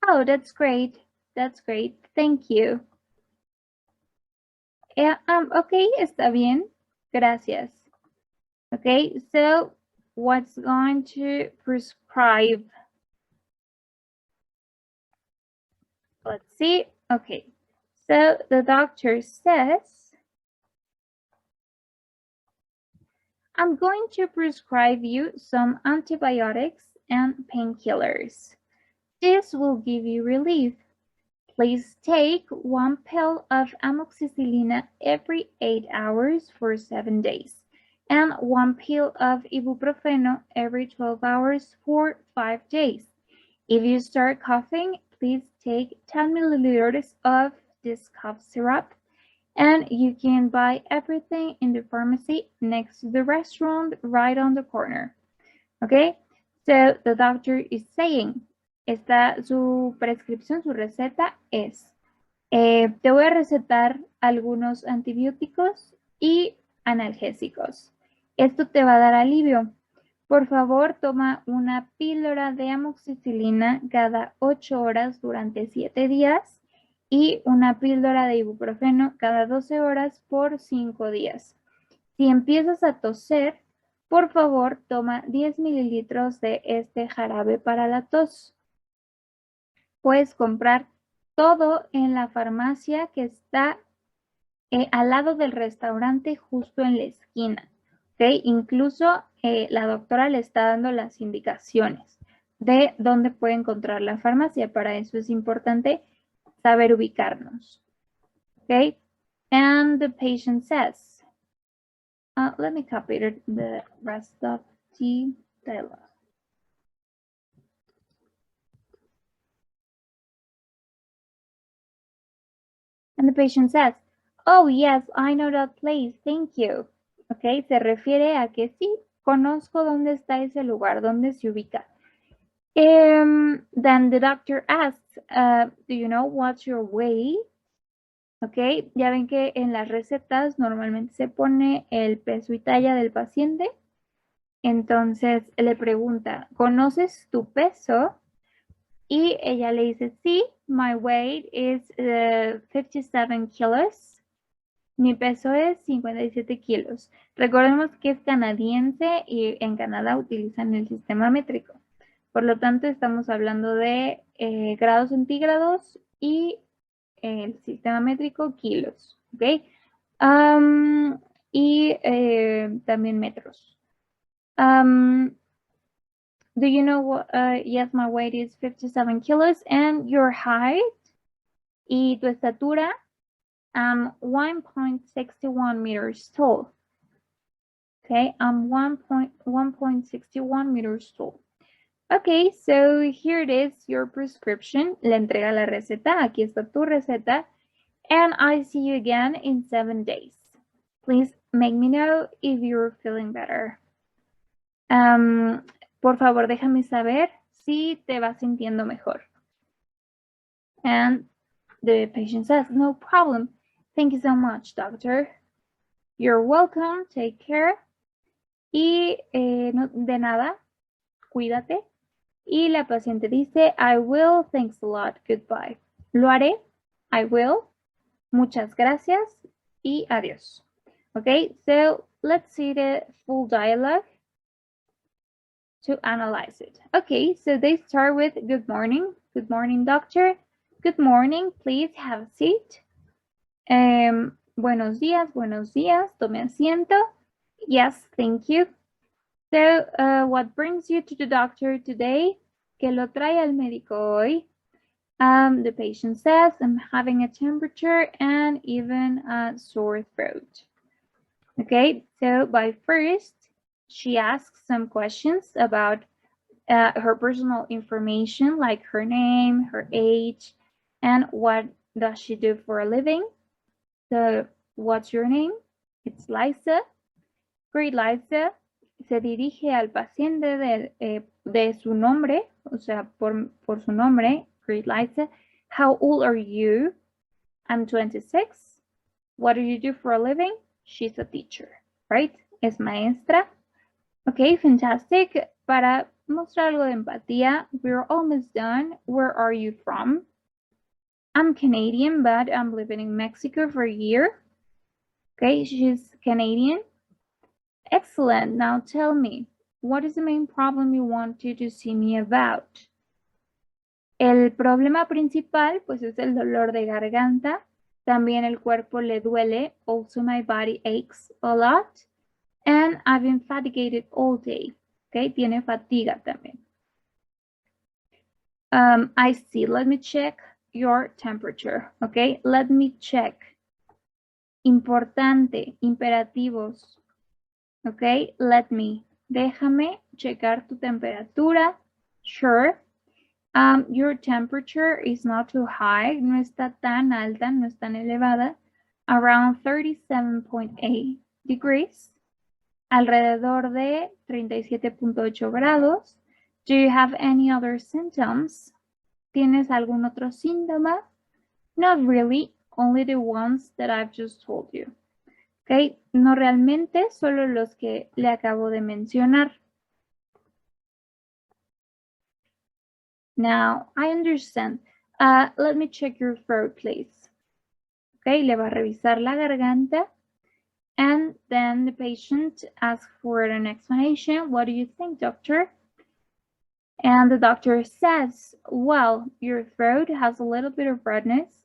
S1: oh, that's great. That's great. Thank you. Yeah, okay, está bien. Gracias. Okay, so what's going to prescribe? Let's see. Okay, so the doctor says, I'm going to prescribe you some antibiotics and painkillers. This will give you relief. Please take 1 pill of amoxicillin every 8 hours for 7 days and 1 pill of ibuprofeno every 12 hours for 5 days. If you start coughing, please take 10 milliliters of this cough syrup, and you can buy everything in the pharmacy next to the restaurant right on the corner. Okay, so the doctor is saying, su prescripción, su receta es Te voy a recetar algunos antibióticos y analgésicos. Esto te va a dar alivio. Por favor, toma una píldora de amoxicilina cada 8 horas durante 7 días y una píldora de ibuprofeno cada 12 horas por 5 días. Si empiezas a toser, por favor, toma 10 mililitros de este jarabe para la tos. Puedes comprar todo en la farmacia que está al lado del restaurante justo en la esquina. ¿Okay? Incluso la doctora le está dando las indicaciones de dónde puede encontrar la farmacia. Para eso es importante saber ubicarnos. Okay? And the patient says, let me copy the rest of the dialogue. And the patient says, oh, yes, I know that place, thank you. Okay, se refiere a que sí, conozco dónde está ese lugar, dónde se ubica. Then the doctor asks, do you know what's your weight? Ok, ya ven que en las recetas normalmente se pone el peso y talla del paciente. Entonces le pregunta, ¿conoces tu peso? Y ella le dice, sí, my weight is 57 kilos. Mi peso es 57 kilos. Recordemos que es canadiense y en Canadá utilizan el sistema métrico. Por lo tanto, estamos hablando de grados centígrados y el sistema métrico kilos. ¿Ok? Y también metros. Do you know what? Yes, my weight is 57 kilos. And your height? Y tu estatura? 1.61 meters tall. Okay, I'm 1.61 meters tall. Okay, so here it is, your prescription. Le entrega la receta. Aquí está tu receta. And I see you again in 7 days. Please make me know if you're feeling better. Por favor, déjame saber si te vas sintiendo mejor. And the patient says, no problem. Thank you so much, doctor. You're welcome. Take care. Y no, de nada, cuídate. Y la paciente dice, I will, thanks a lot, goodbye. Lo haré, I will, muchas gracias, y adiós. Okay, so let's see the full dialogue to analyze it. Okay, so they start with good morning doctor. Good morning, please have a seat. Buenos días, tome asiento. Yes, thank you. So, what brings you to the doctor today? ¿Qué lo trae al médico hoy? The patient says, I'm having a temperature and even a sore throat. Okay, so by first, she asks some questions about her personal information, like her name, her age, and what does she do for a living. So, what's your name? It's Liza. Great, Liza. Se dirige al paciente de su nombre, o sea, por su nombre, Great Liza. How old are you? I'm 26. What do you do for a living? She's a teacher, right? Es maestra. Okay, fantastic. Para mostrar algo de empatía, we're almost done. Where are you from? I'm Canadian, but I'm living in Mexico for a year. Okay, she's Canadian. Excellent. Now tell me, what is the main problem you wanted to see me about? El problema principal, pues, es el dolor de garganta. También el cuerpo le duele. Also, my body aches a lot. And I've been fatigued all day. Okay, tiene fatiga también. I see. Let me check your temperature. Okay, let me check. Importante, imperativos. Okay, let me. Déjame checar tu temperatura. Sure. Your temperature is not too high. No está tan alta, no es tan elevada. Around 37.8 degrees. Alrededor de 37.8 grados. Do you have any other symptoms? ¿Tienes algún otro síntoma? Not really, only the ones that I've just told you. Okay, no realmente, solo los que le acabo de mencionar. Now, I understand. Let me check your throat, please. Okay, le va a revisar la garganta. And then the patient asks for an explanation. What do you think, doctor? And the doctor says, well, your throat has a little bit of redness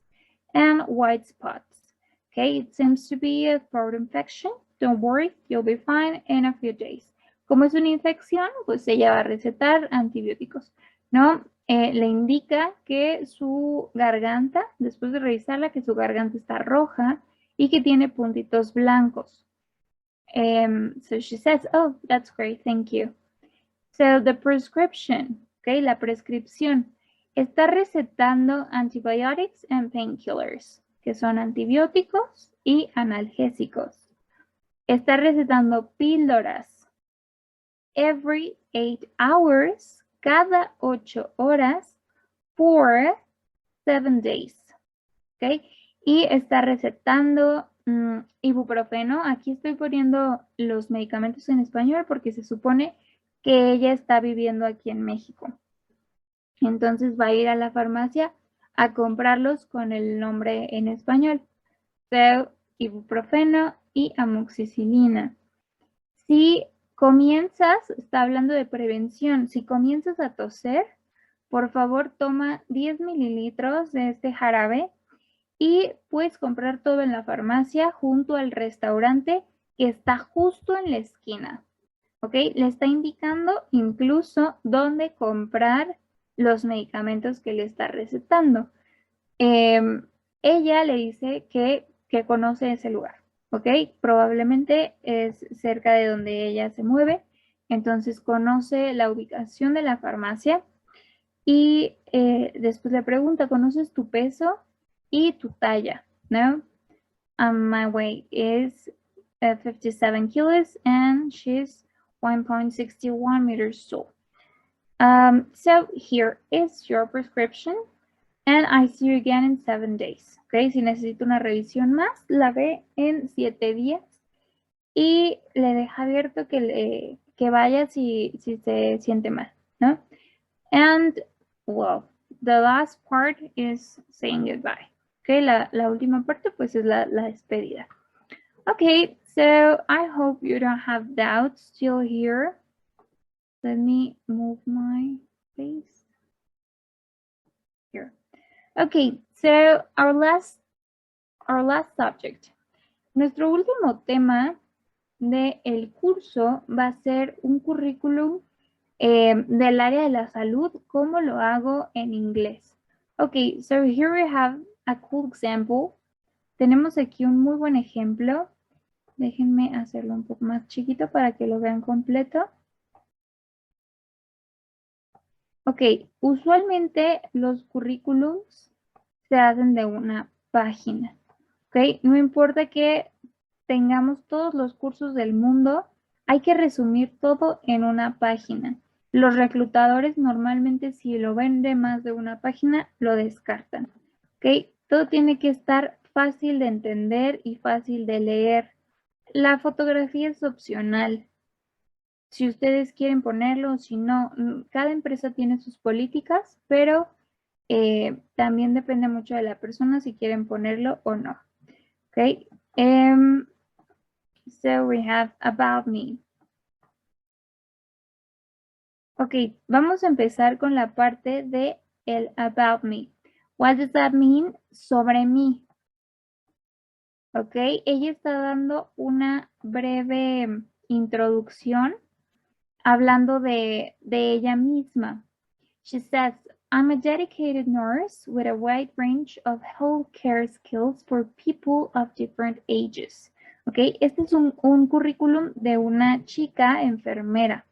S1: and white spots. Okay, it seems to be a throat infection. Don't worry, you'll be fine in a few days. Como es una infección, pues ella va a recetar antibióticos, ¿no? Le indica que su garganta, después de revisarla, que su garganta está roja y que tiene puntitos blancos. So she says, oh, that's great, thank you. So the prescription, okay, la prescripción, está recetando antibiotics and painkillers, que son antibióticos y analgésicos. Está recetando píldoras every 8 hours, cada 8 horas, for 7 days, okay, y está recetando ibuprofeno. Aquí estoy poniendo los medicamentos en español porque se supone que ella está viviendo aquí en México. Entonces va a ir a la farmacia a comprarlos con el nombre en español. So, ibuprofeno y amoxicilina. Si comienzas, está hablando de prevención, si comienzas a toser, por favor toma 10 mililitros de este jarabe y puedes comprar todo en la farmacia junto al restaurante que está justo en la esquina. ¿Ok? Le está indicando incluso dónde comprar los medicamentos que le está recetando. Ella le dice que conoce ese lugar. ¿Ok? Probablemente es cerca de donde ella se mueve. Entonces conoce la ubicación de la farmacia. Y después le pregunta, ¿conoces tu peso y tu talla? ¿No? My weight is 57 kilos and she's 1.61 meters tall. So here is your prescription and I see you again in 7 days. Okay, si necesita una revisión más, la ve en 7 días y le deja abierto que vaya si se siente mal, ¿no? And, well, the last part is saying goodbye. Okay, la última parte pues es la despedida. Okay, so I hope you don't have doubts still here. Let me move my face here. Okay, so our last subject. Nuestro último tema del curso va a ser un currículum del área de la salud, ¿cómo lo hago en inglés? Okay, so here we have a cool example. Tenemos aquí un muy buen ejemplo. Déjenme hacerlo un poco más chiquito para que lo vean completo. Ok, usualmente los currículums se hacen de una página. Ok, no importa que tengamos todos los cursos del mundo, hay que resumir todo en una página. Los reclutadores normalmente si lo ven de más de una página, lo descartan. Ok, todo tiene que estar fácil de entender y fácil de leer. La fotografía es opcional. Si ustedes quieren ponerlo o si no, cada empresa tiene sus políticas, pero también depende mucho de la persona si quieren ponerlo o no. Ok, so we have about me. Ok, vamos a empezar con la parte de el about me. What does that mean? Sobre mí. Ok, ella está dando una breve introducción hablando de ella misma. She says, I'm a dedicated nurse with a wide range of healthcare skills for people of different ages. Ok, este es un currículum de una chica enfermera.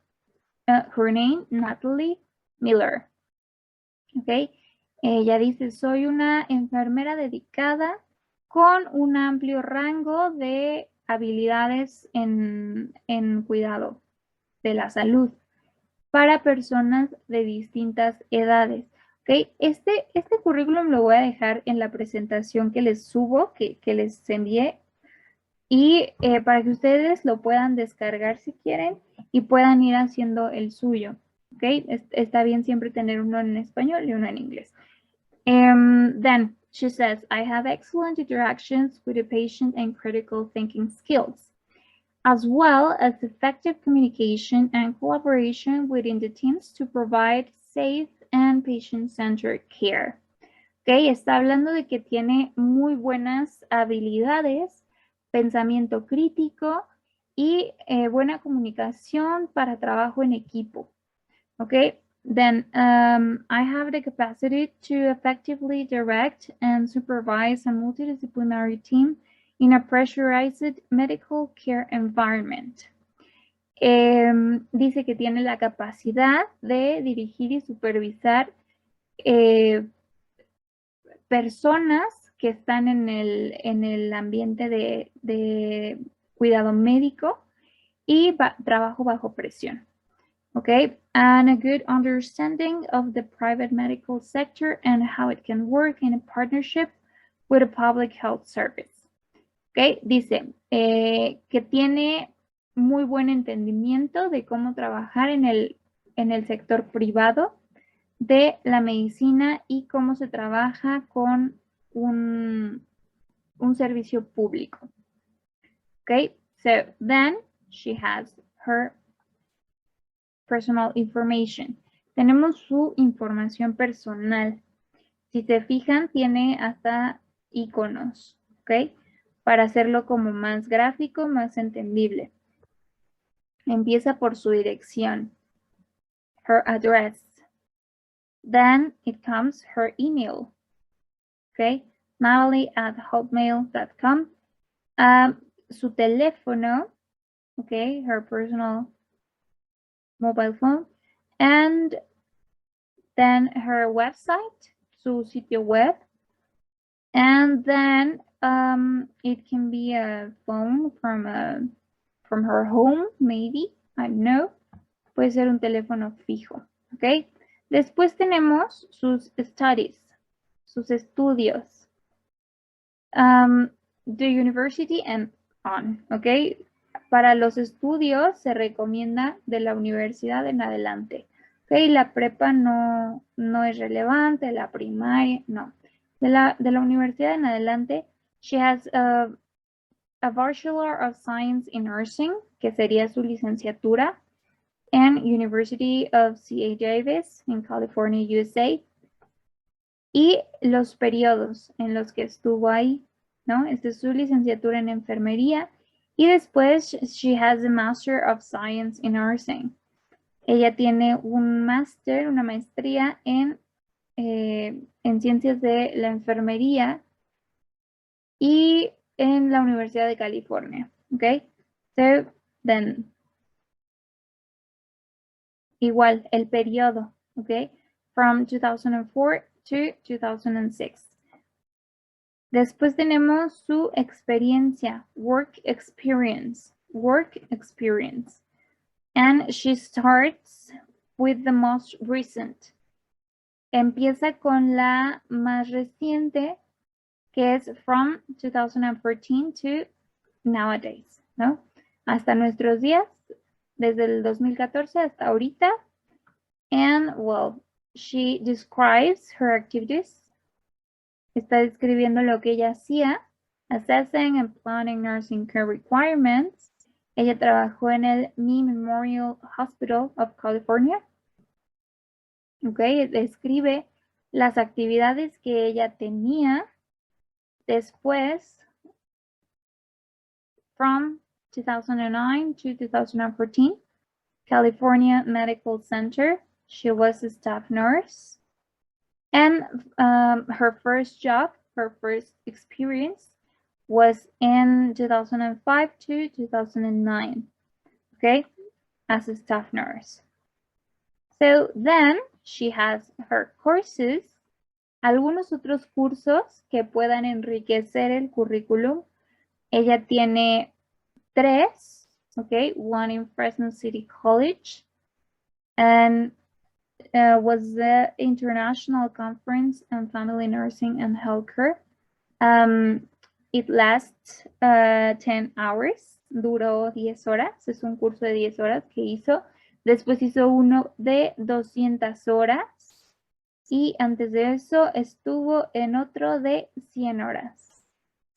S1: Her name, Natalie Miller. Ok, ella dice, soy una enfermera dedicada con un amplio rango de habilidades en cuidado de la salud para personas de distintas edades. ¿Ok? Este currículum lo voy a dejar en la presentación que les subo, que les envié, y para que ustedes lo puedan descargar si quieren y puedan ir haciendo el suyo. ¿Ok? Está bien siempre tener uno en español y uno en inglés. Then she says, I have excellent interactions with the patient and critical thinking skills, as well as effective communication and collaboration within the teams to provide safe and patient-centered care. Okay, está hablando de que tiene muy buenas habilidades, pensamiento crítico y buena comunicación para trabajo en equipo. Okay, then I have the capacity to effectively direct and supervise a multidisciplinary team in a pressurized medical care environment. Dice que tiene la capacidad de dirigir y supervisar personas que están en el ambiente de cuidado médico y trabajo bajo presión. Okay, and a good understanding of the private medical sector and how it can work in a partnership with a public health service. Okay, dice que tiene muy buen entendimiento de cómo trabajar en el sector privado de la medicina y cómo se trabaja con un servicio público. Okay, so then she has her personal information. Tenemos su información personal. Si se fijan, tiene hasta iconos, ¿ok? Para hacerlo como más gráfico, más entendible. Empieza por su dirección, her address. Then it comes her email, ¿ok? Natalie@hotmail.com. Su teléfono, ¿ok? Her personal mobile phone. And then her website, su sitio web. And then it can be a phone from her home, maybe, I don't know. Puede ser un teléfono fijo, ¿ok? Después tenemos sus studies, sus estudios. The university and on, ¿ok? Para los estudios se recomienda de la universidad en adelante. ¿Ok? La prepa no es relevante, la primaria, no. De la universidad en adelante, she has a Bachelor of Science in Nursing, que sería su licenciatura, and University of C.A. Davis in California, USA. Y los periodos en los que estuvo ahí, ¿no? Esta es su licenciatura en enfermería. Y después, she has a Master of Science in Nursing. Ella tiene un máster, una maestría en ciencias de la enfermería y en la Universidad de California. ¿Ok? So, then, igual, el periodo. ¿Ok? From 2004 to 2006. Después tenemos su experiencia, work experience. And she starts with the most recent. Empieza con la más reciente, que es from 2014 to nowadays, ¿no? Hasta nuestros días, desde el 2014 hasta ahorita. And, well, she describes her activities. Está describiendo lo que ella hacía, assessing and planning nursing care requirements. Ella trabajó en el Me Memorial Hospital of California. Ok, describe las actividades que ella tenía después, from 2009 to 2014, California Medical Center. She was a staff nurse. And her first job, her first experience was in 2005 to 2009, okay, as a staff nurse. So then she has her courses, algunos otros cursos que puedan enriquecer el currículum. Ella tiene 3, okay, one in Fresno City College, and was the International Conference on Family Nursing and Healthcare. It lasts 10 hours, duró 10 horas, es un curso de 10 horas que hizo. Después hizo uno de 200 horas y antes de eso estuvo en otro de 100 horas.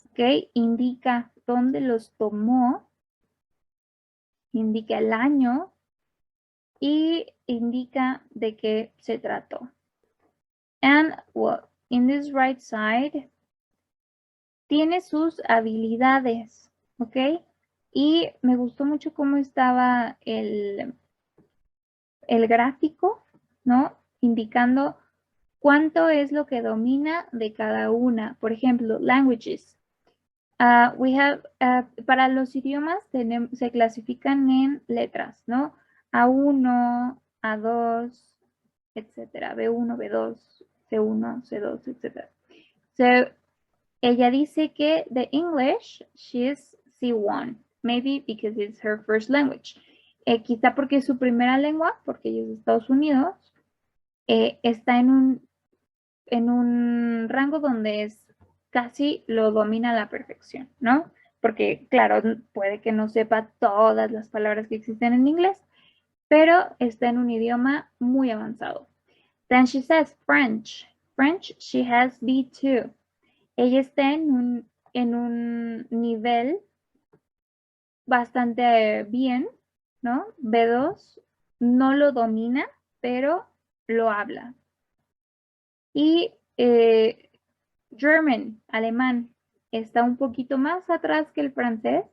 S1: ¿Ok? Indica dónde los tomó, indica el año y indica de qué se trató. And well, in this right side tiene sus habilidades, ¿ok? Y me gustó mucho cómo estaba el gráfico, ¿no? Indicando cuánto es lo que domina de cada una. Por ejemplo, languages. Para los idiomas se clasifican en letras, ¿no? A1, A2, etcétera. B1, B2, C1, C2, etcétera. So, ella dice que the English, she's C1. Maybe because it's her first language. Quizá porque es su primera lengua, porque ella es de Estados Unidos. Está en un rango donde casi lo domina a la perfección, ¿no? Porque, claro, puede que no sepa todas las palabras que existen en inglés, pero está en un idioma muy avanzado. Then she says French. French, she has B2. Ella está en un nivel bastante bien, ¿no? B2, no lo domina, pero lo habla. Y German, alemán, está un poquito más atrás que el francés,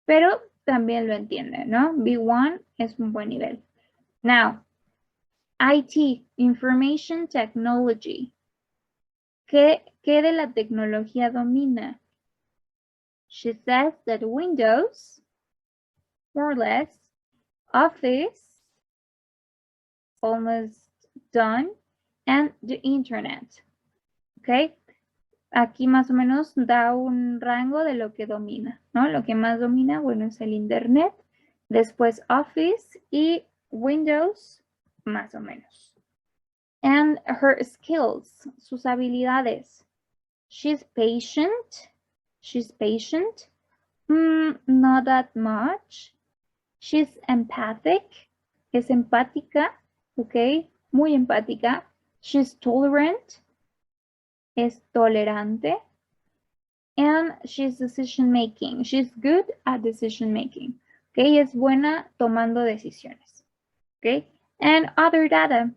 S1: pero también lo entiende, ¿no? B1 es un buen nivel. Now, IT, Information Technology. ¿Qué de la tecnología domina? She says that Windows, more or less, Office, almost done, and the Internet. ¿Ok? Aquí más o menos da un rango de lo que domina, ¿no? Lo que más domina, bueno, es el Internet, después Office y Windows, más o menos. And her skills, sus habilidades. She's patient. Not that much. She's empathic. Es empática, ¿ok? Muy empática. She's tolerant. Es tolerante. And she's decision making. She's good at decision making. ¿Ok? Es buena tomando decisiones. ¿Ok? And other data.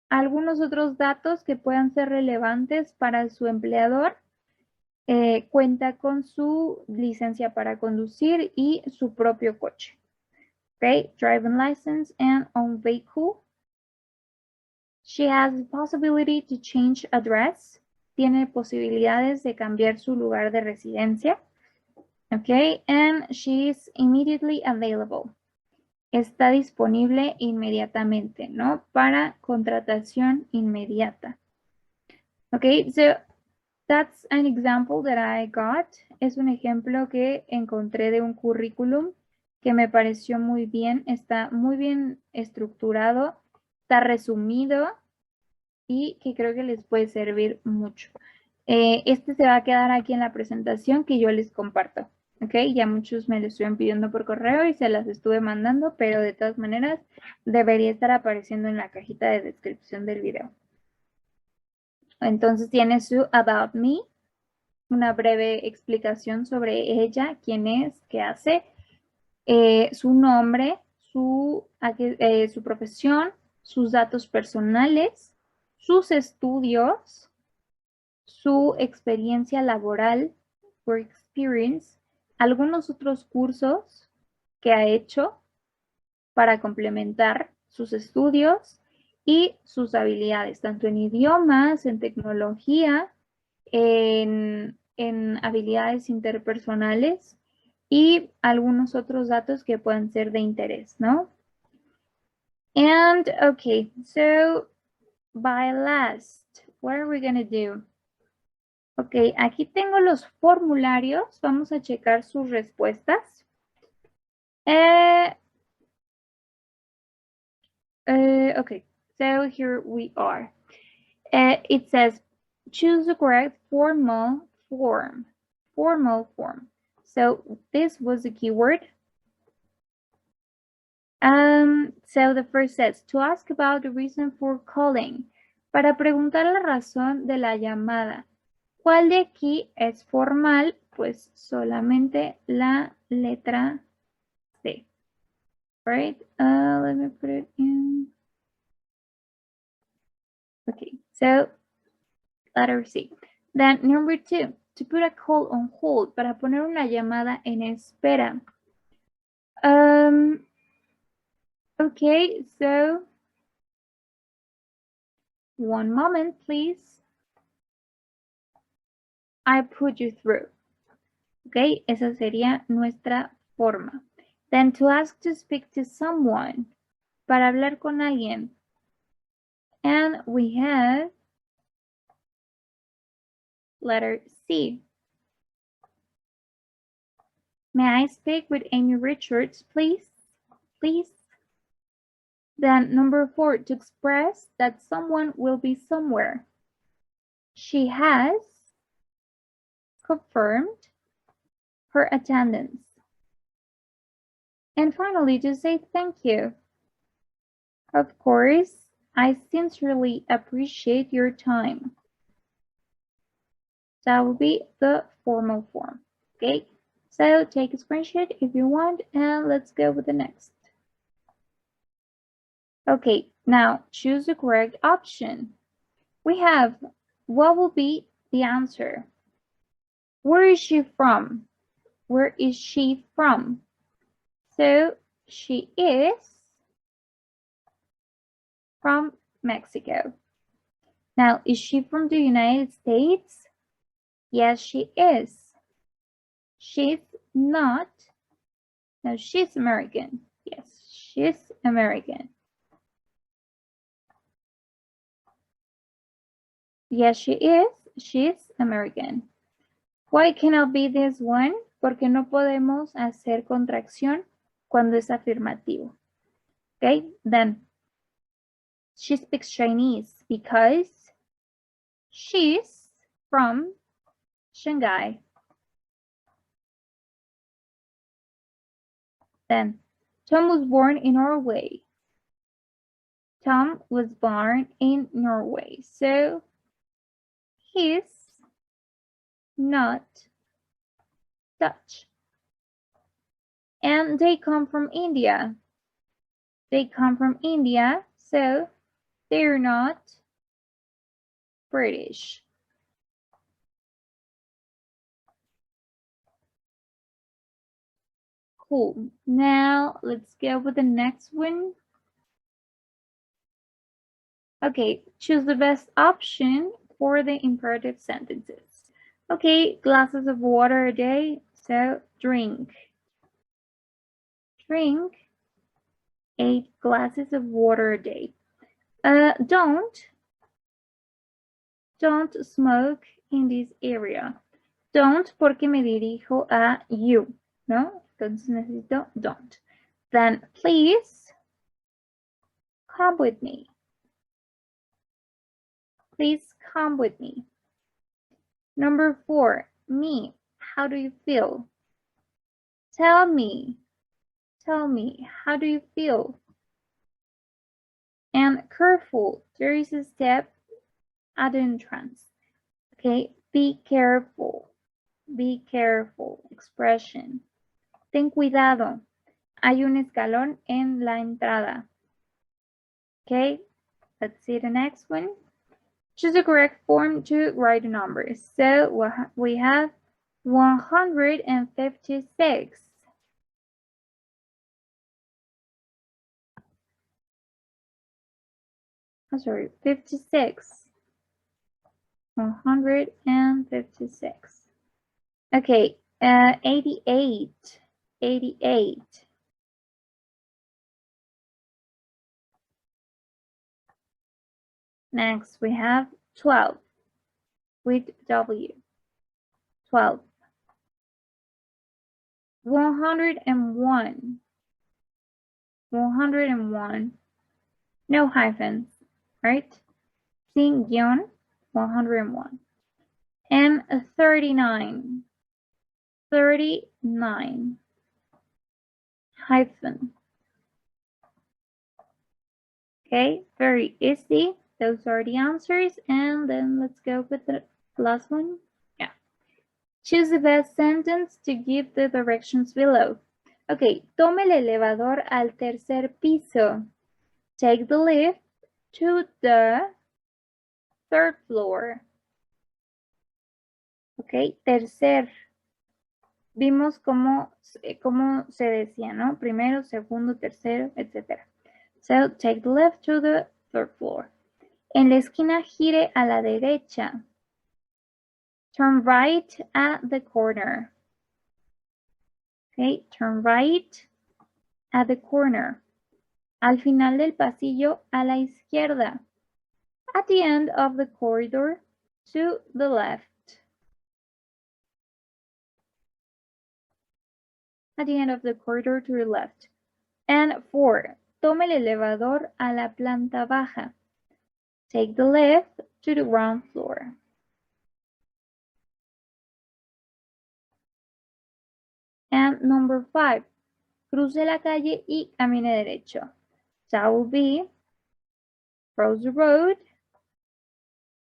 S1: Algunos otros datos que puedan ser relevantes para su empleador. Cuenta con su licencia para conducir y su propio coche. Okay, driving license and own vehicle. She has the possibility to change address. Tiene posibilidades de cambiar su lugar de residencia. Okay, and she is immediately available. Está disponible inmediatamente, ¿no? Para contratación inmediata. Okay, so that's an example that I got. Es un ejemplo que encontré de un currículum que me pareció muy bien. Está muy bien estructurado, está resumido y que creo que les puede servir mucho. Este se va a quedar aquí en la presentación que yo les comparto. ¿Ok? Ya muchos me lo estuvieron pidiendo por correo y se las estuve mandando, pero de todas maneras debería estar apareciendo en la cajita de descripción del video. Entonces tiene su About Me, una breve explicación sobre ella, quién es, qué hace, su nombre, su profesión, sus datos personales, sus estudios, su experiencia laboral, work experience, algunos otros cursos que ha hecho para complementar sus estudios y sus habilidades, tanto en idiomas, en tecnología, en habilidades interpersonales y algunos otros datos que puedan ser de interés, ¿no? And, okay, so by last, what are we going to do? Ok, aquí tengo los formularios. Vamos a checar sus respuestas. Ok, So here we are. It says, choose the correct formal form. Formal form. So this was the keyword. So the first says, to ask about the reason for calling. Para preguntar la razón de la llamada. ¿Cuál de aquí es formal? Pues solamente la letra C. Right? Let me put it in. Okay, so letter C. Then number 2, to put a call on hold, para poner una llamada en espera. Okay, so one moment, please. I put you through. Okay, esa sería nuestra forma. Then to ask to speak to someone, para hablar con alguien. And we have letter C. May I speak with Amy Richards, please? Please. Then number 4, to express that someone will be somewhere. She has confirmed her attendance. And finally, to say thank you. Of course, I sincerely appreciate your time. That will be the formal form. Okay, so take a screenshot if you want, and let's go with the next. Okay, now choose the correct option. We have, what will be the answer? Where is she from? Where is she from? So she is from Mexico. Now, is she from the United States? Yes, she is. She's not. No, she's American. Yes, she's American. Yes, she is. She's American. Why cannot be this one? Porque no podemos hacer contracción cuando es afirmativo. Okay, then she speaks Chinese because she's from Shanghai. Then Tom was born in Norway. Tom was born in Norway, so he's not Dutch. And they come from India. They come from India, so they're not British. Cool. Now let's go with the next one. Okay, choose the best option for the imperative sentences. Okay, glasses of water a day, so drink. Drink 8 glasses of water a day. Don't smoke in this area. Don't porque me dirijo a you, ¿no? Entonces necesito don't. Then please come with me. Please come with me. Number 4, me. How do you feel? Tell me. Tell me, how do you feel? And careful, there is a step at the entrance. Okay, be careful. Be careful. Expression. Ten cuidado. Hay un escalón en la entrada. Okay, let's see the next one. Choose the correct form to write the numbers. So we have 156. I'm sorry, 56. 156. Okay, 88. 88. Next, we have 12 with W. 12. 101. 101. No hyphens. right? Sin-101. And 39. 39. Hyphen. Okay, very easy. Those are the answers. And then let's go with the last one. Yeah. Choose the best sentence to give the directions below. Ok, tome el elevador al tercer piso. Take the lift to the third floor. Ok, tercer. Vimos cómo se decía, ¿no? Primero, segundo, tercero, etc. So, take the left to the third floor. En la esquina gire a la derecha. Turn right at the corner. Okay, turn right at the corner. Al final del pasillo a la izquierda. At the end of the corridor to the left. At the end of the corridor to the left. And 4. Tome el elevador a la planta baja. Take the lift to the ground floor. And number 5. Cruce la calle y camine derecho. That will be cross the road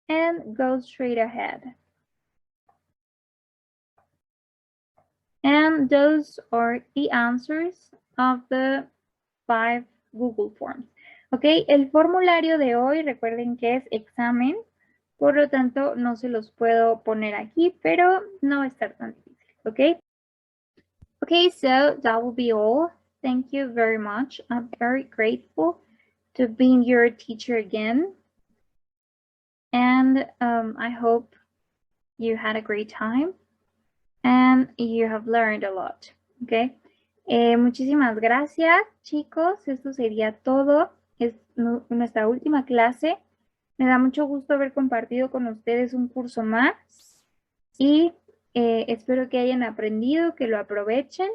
S1: and go straight ahead. And those are the answers of the 5 Google Forms. Ok, el formulario de hoy, recuerden que es examen, por lo tanto no se los puedo poner aquí, pero no va a estar tan difícil, ok? Okay, so that will be all. Thank you very much. I'm very grateful to being your teacher again. And I hope you had a great time and you have learned a lot, okay? Muchísimas gracias, chicos. Esto sería todo. Es nuestra última clase. Me da mucho gusto haber compartido con ustedes un curso más y espero que hayan aprendido, que lo aprovechen.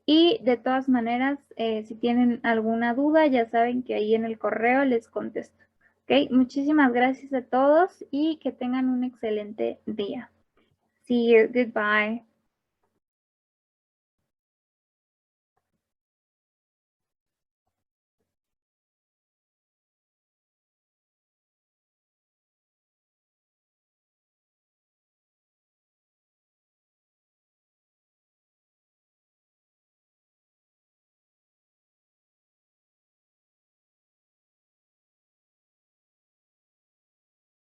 S1: Y de todas maneras, si tienen alguna duda, ya saben que ahí en el correo les contesto. ¿Ok? Muchísimas gracias a todos y que tengan un excelente día. See you. Goodbye.